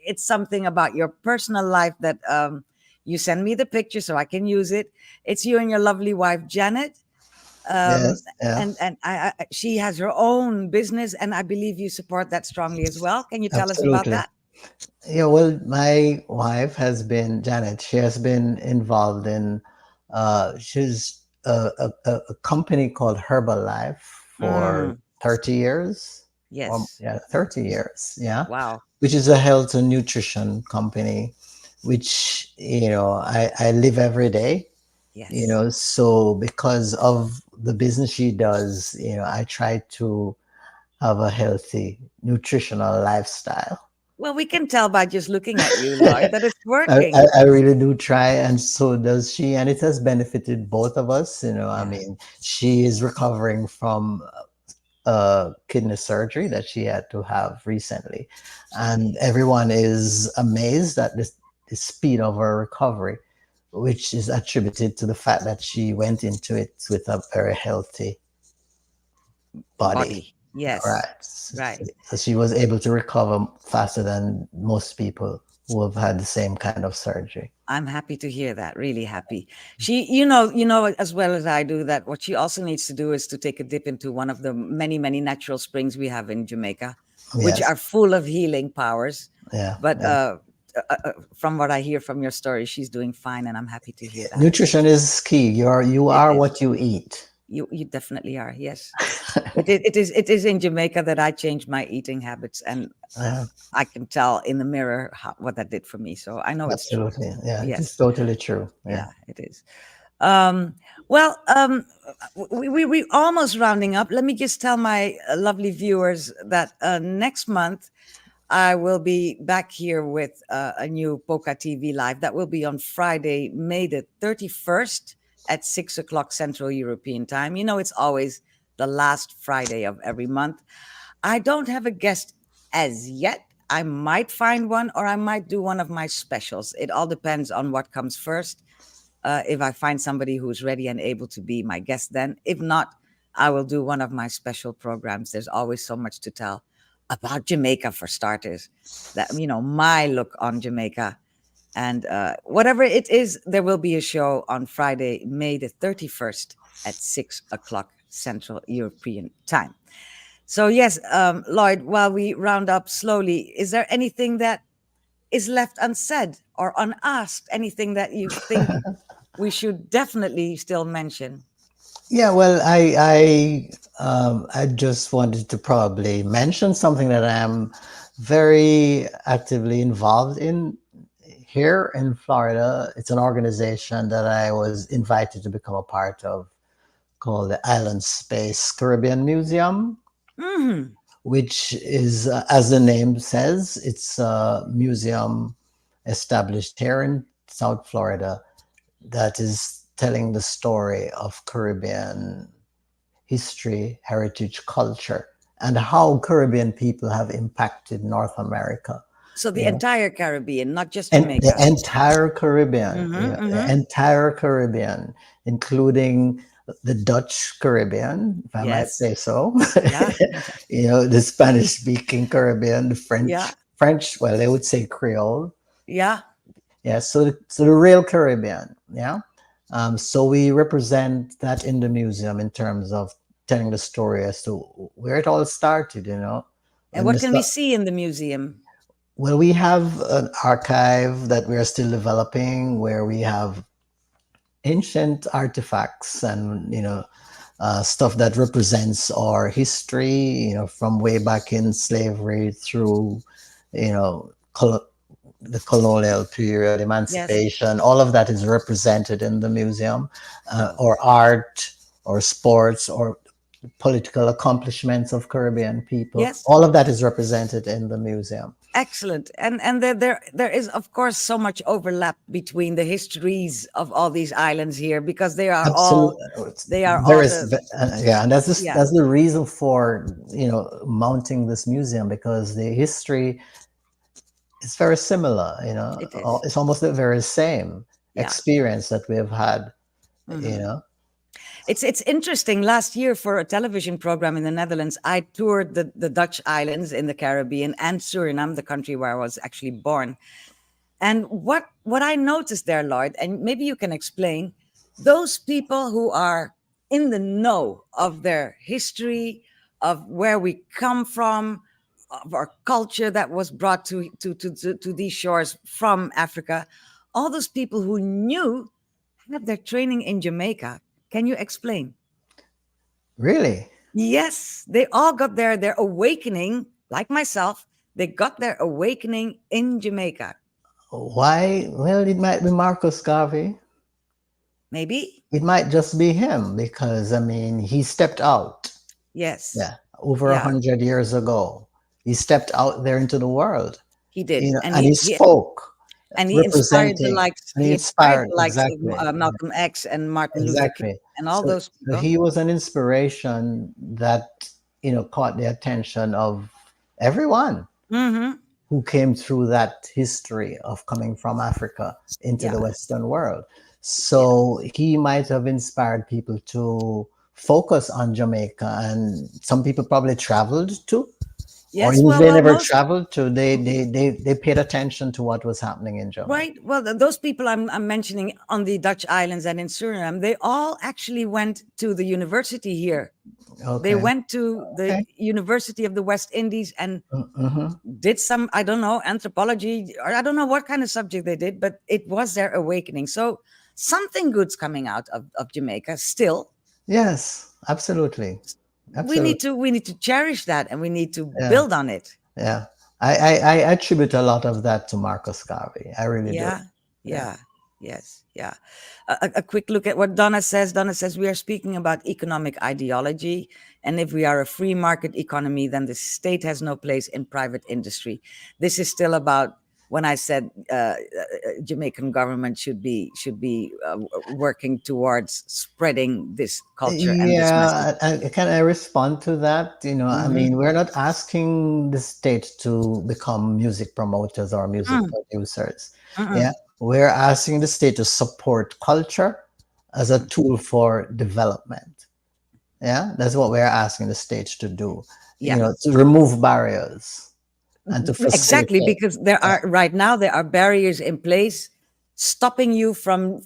it's something about your personal life that you send me the picture so I can use it. It's you and your lovely wife Janet. Yes, yeah, And she has her own business, and I believe you support that strongly as well. Can you tell us about absolutely. that? Yeah, well, my wife has been, Janet, she has been involved in, she's a company called Herbalife for Mm, 30 years. Or, yes. yeah, 30 years. Yeah. Wow. Which is a health and nutrition company, which, I live every day, Yes. so because of the business she does, I try to have a healthy, nutritional lifestyle. Well, we can tell by just looking at you, Lloyd, that it's I, working. I, I really do try, and so does she, and it has benefited both of us. I Yeah. mean, she is recovering from kidney surgery that she had to have recently, and everyone is amazed at the speed of her recovery, which is attributed to the fact that she went into it with a very healthy body. Body. Yes. Right. Right. So she was able to recover faster than most people who have had the same kind of surgery. I'm happy to hear that. Really happy. She, as well as I do, that what she also needs to do is to take a dip into one of the many, many natural springs we have in Jamaica, which Yes. are full of healing powers. Yeah. But Yeah. from what I hear from your story, she's doing fine, and I'm happy to hear that. Nutrition is key. You It are is. what you eat. You definitely are. Yes. It is in Jamaica that I changed my eating habits, and Yeah, I can tell in the mirror what that did for me. So I know it's true. absolutely. Yeah, it is Yes. totally true. Yeah. Yeah, it is. Um, well, we almost rounding up. Let me just tell my lovely viewers that next month I will be back here with a new Poca TV live. That will be on Friday, May the 31st at 6 o'clock Central European time. It's always the last Friday of every month. I don't have a guest as yet. I might find one, or I might do one of my specials. It all depends on what comes first. If I find somebody who's ready and able to be my guest, then. If not, I will do one of my special programs. There's always so much to tell about Jamaica, for starters. That, my look on Jamaica. And whatever it is, there will be a show on Friday, May the 31st at 6 o'clock Central European time. So yes, Lloyd, while we round up slowly, is there anything that is left unsaid or unasked? Anything that you think we should definitely still mention? Yeah, well, I just wanted to probably mention something that I'm very actively involved in here in Florida. It's an organization that I was invited to become a part of, called the Island Space Caribbean Museum, which is, as the name says, it's a museum established here in South Florida that is telling the story of Caribbean history, heritage, culture, and how Caribbean people have impacted North America. So the entire Caribbean, not just And Jamaica. the entire Caribbean, the entire Caribbean, including the Dutch Caribbean, if I might Yes. say so. Yeah. The Spanish-speaking Caribbean, the French, Yeah. well, they would say Creole. Yeah. Yeah, so the real Caribbean, yeah. So we represent that in the museum in terms of telling the story as to where it all started, And what can we see in the museum? Well, we have an archive that we are still developing, where we have ancient artifacts and stuff that represents our history, from way back in slavery through, the colonial period, emancipation. Yes. All of that is represented in the museum, or art, or sports, or political accomplishments of Caribbean people. Yes. All of that is represented in the museum. Excellent. And there is, of course, so much overlap between the histories of all these islands here, because they are all and that's the reason for mounting this museum, because the history is very similar. It's almost the very same experience that we have had. It's interesting. Last year, for a television program in the Netherlands, I toured the Dutch islands in the Caribbean and Suriname, the country where I was actually born. And what I noticed there, Lloyd, and maybe you can explain, those people who are in the know of their history, of where we come from, of our culture that was brought to these shores from Africa, all those people who knew had their training in Jamaica. Can you explain? Really? Yes, they all got their awakening, like myself. They got their awakening in Jamaica. Why? Well, it might be Marcus Garvey. Maybe. It might just be him, because, he stepped out. Yes. Yeah. Over 100 years ago. He stepped out there into the world. He did. And he spoke. And he inspired the likes. He inspired exactly. Of Malcolm X and Martin Luther King and all those people. So he was an inspiration that caught the attention of everyone who came through that history of coming from Africa into the Western world. So he might have inspired people to focus on Jamaica, and some people probably traveled to, or Yes, if well, they well, never most traveled to, they paid attention to what was happening in Jamaica. right. Well, those people I'm mentioning on the Dutch islands and in Suriname, they all actually went to the university here. They Okay. went to the Okay. University of the West Indies and Mm-hmm. did some, I don't know, anthropology, or I don't know what kind of subject they did, but it was their awakening. So something good's coming out of Jamaica still. Yes, absolutely. Absolutely. We need to cherish that, and we need to Yeah. build on it. Yeah. I attribute a lot of that to Marcus Garvey. I really do. Yeah, Yeah. yeah, yes, yeah. A quick look at what Donna says. Donna says we are speaking about economic ideology, and if we are a free market economy, then the state has no place in private industry. This is still about when I said Jamaican government should be working towards spreading this culture and this message. Yeah, can I respond to that? I Mm-hmm. mean, we're not asking the state to become music promoters or music producers. Mm-mm. Yeah, we're asking the state to support culture as a tool for development. Yeah, that's what we're asking the state to do. Yeah. To remove barriers and to Exactly, facilitate. because there are right now there are barriers in place stopping you from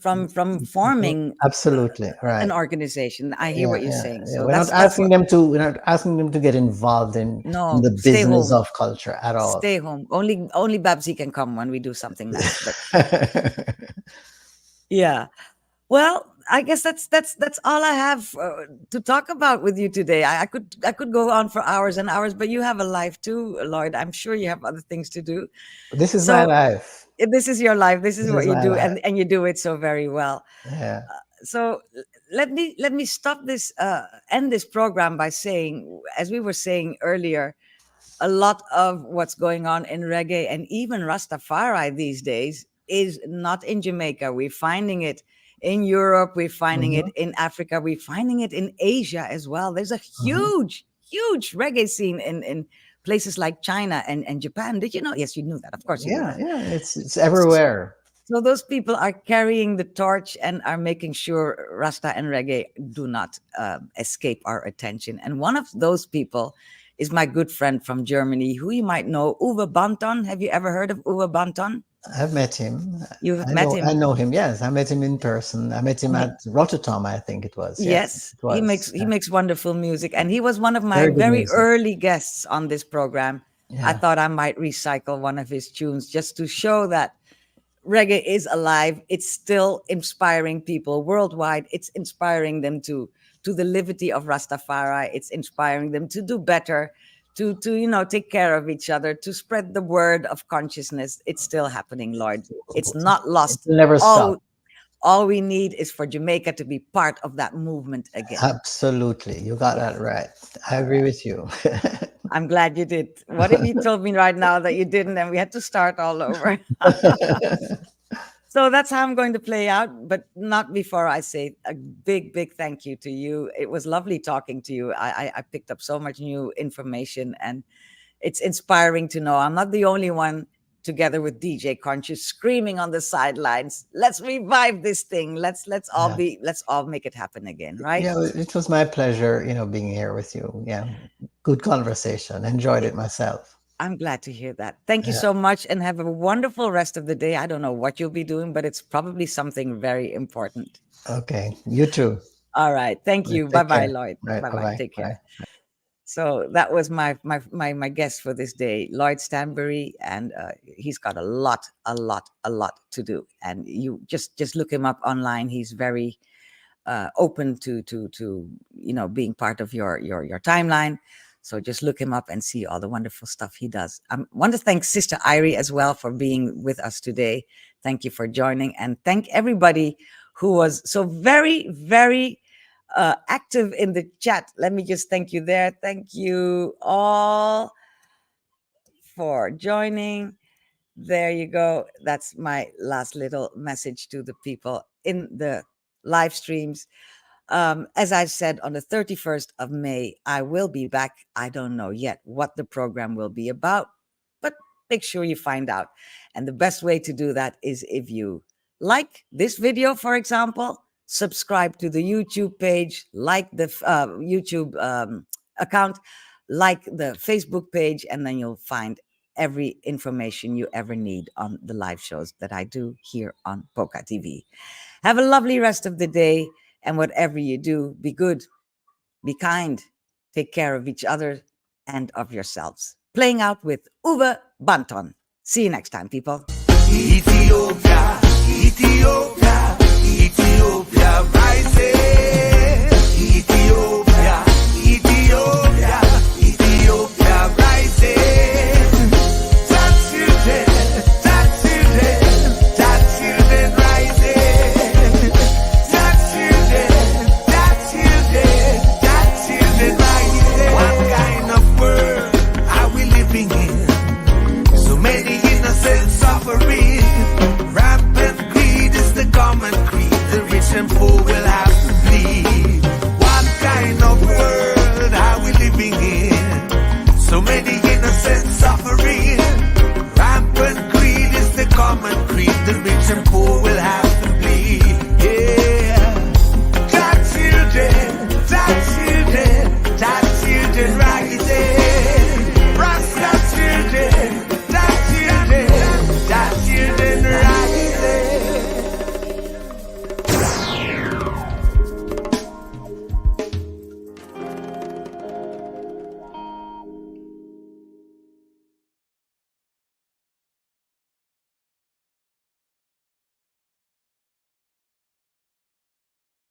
forming Absolutely an right. organization. I hear Yeah, what you're yeah, saying. yeah. So We're that's what. not asking them to get involved in No, the stay business home. of culture at all. Stay home. Only Babsy can come when we do something nice. But yeah. Well, I guess that's all I have to talk about with you today. I could go on for hours and hours, but you have a life too, Lloyd. I'm sure you have other things to do. This is my So life. this is your life. This is This what is you my do, life. and you do it so very well. Yeah. So let me stop this end this program by saying, as we were saying earlier, a lot of what's going on in reggae and even Rastafari these days is not in Jamaica. We're finding it in Europe, we're finding it Mhm, in Africa, we're finding it in Asia as well. There's a mhm. huge reggae scene in places like China and Japan. Did you know? Yes, you knew that. Of course you knew Yeah, that. yeah. It's everywhere. So those people are carrying the torch and are making sure Rasta and reggae do not escape our attention. And one of those people is my good friend from Germany, who you might know, Uwe Banton. Have you ever heard of Uwe Banton? I've met him. You've I met know. I him. know him. Yes, I met him in person. I met him at Rotterdam. I think it was. Yes, Yes, it was. he makes wonderful music, and he was one of my Very good very music. early guests on this program. I Yeah. thought I might recycle one of his tunes just to show that reggae is alive. It's still inspiring people worldwide. It's inspiring them to the liberty of Rastafari. It's inspiring them to do better, to take care of each other, to spread the word of consciousness. It's still happening, Lord. It's not It lost. will never stop. All we need is for Jamaica to be part of that movement again. Absolutely. You got Yeah. that right. I All agree right. with you. I'm glad you did. What if you told me right now that you didn't and we had to start all over? So that's how I'm going to play out, but not before I say a big thank you to you. It was lovely talking to you. I picked up so much new information, and it's inspiring to know I'm not the only one, together with DJ Conscious, screaming on the sidelines. Let's revive this thing. Let's Yeah. all make it happen again, right? Yeah, it was my pleasure, being here with you. Yeah. Good conversation. Enjoyed it myself. I'm glad to hear that. Thank you Yeah. so much, and have a wonderful rest of the day. I don't know what you'll be doing, but it's probably something very important. Okay. You too. All right. Thank you. Bye Take bye, care. Lloyd. Right. Bye bye. Bye-bye. Take care. Bye. So that was my guest for this day, Lloyd Stanbury, and he's got a lot to do. And you just look him up online. He's very open to being part of your timeline. So just look him up and see all the wonderful stuff he does. I want to thank Sister Irie as well for being with us today. Thank you for joining, and thank everybody who was so very active in the chat. Let me just thank you there. Thank you all for joining. There you go. That's my last little message to the people in the live streams. As I said, on the 31st of May, I will be back. I don't know yet what the program will be about, but make sure you find out. And the best way to do that is if you like this video, for example, subscribe to the YouTube page, like the YouTube account, like the Facebook page, and then you'll find every information you ever need on the live shows that I do here on Poca TV. Have a lovely rest of the day, and whatever you do, be good, be kind, take care of each other and of yourselves. Playing out with Uwe Banton. See you next time, people. Ethiopia, Ethiopia, Ethiopia rising. Ethiopia, Ethiopia, Ethiopia rising. That children rising. That children rising. What kind of world are we living in? So many innocent suffering. Rampant greed is the common creed. The rich and poor will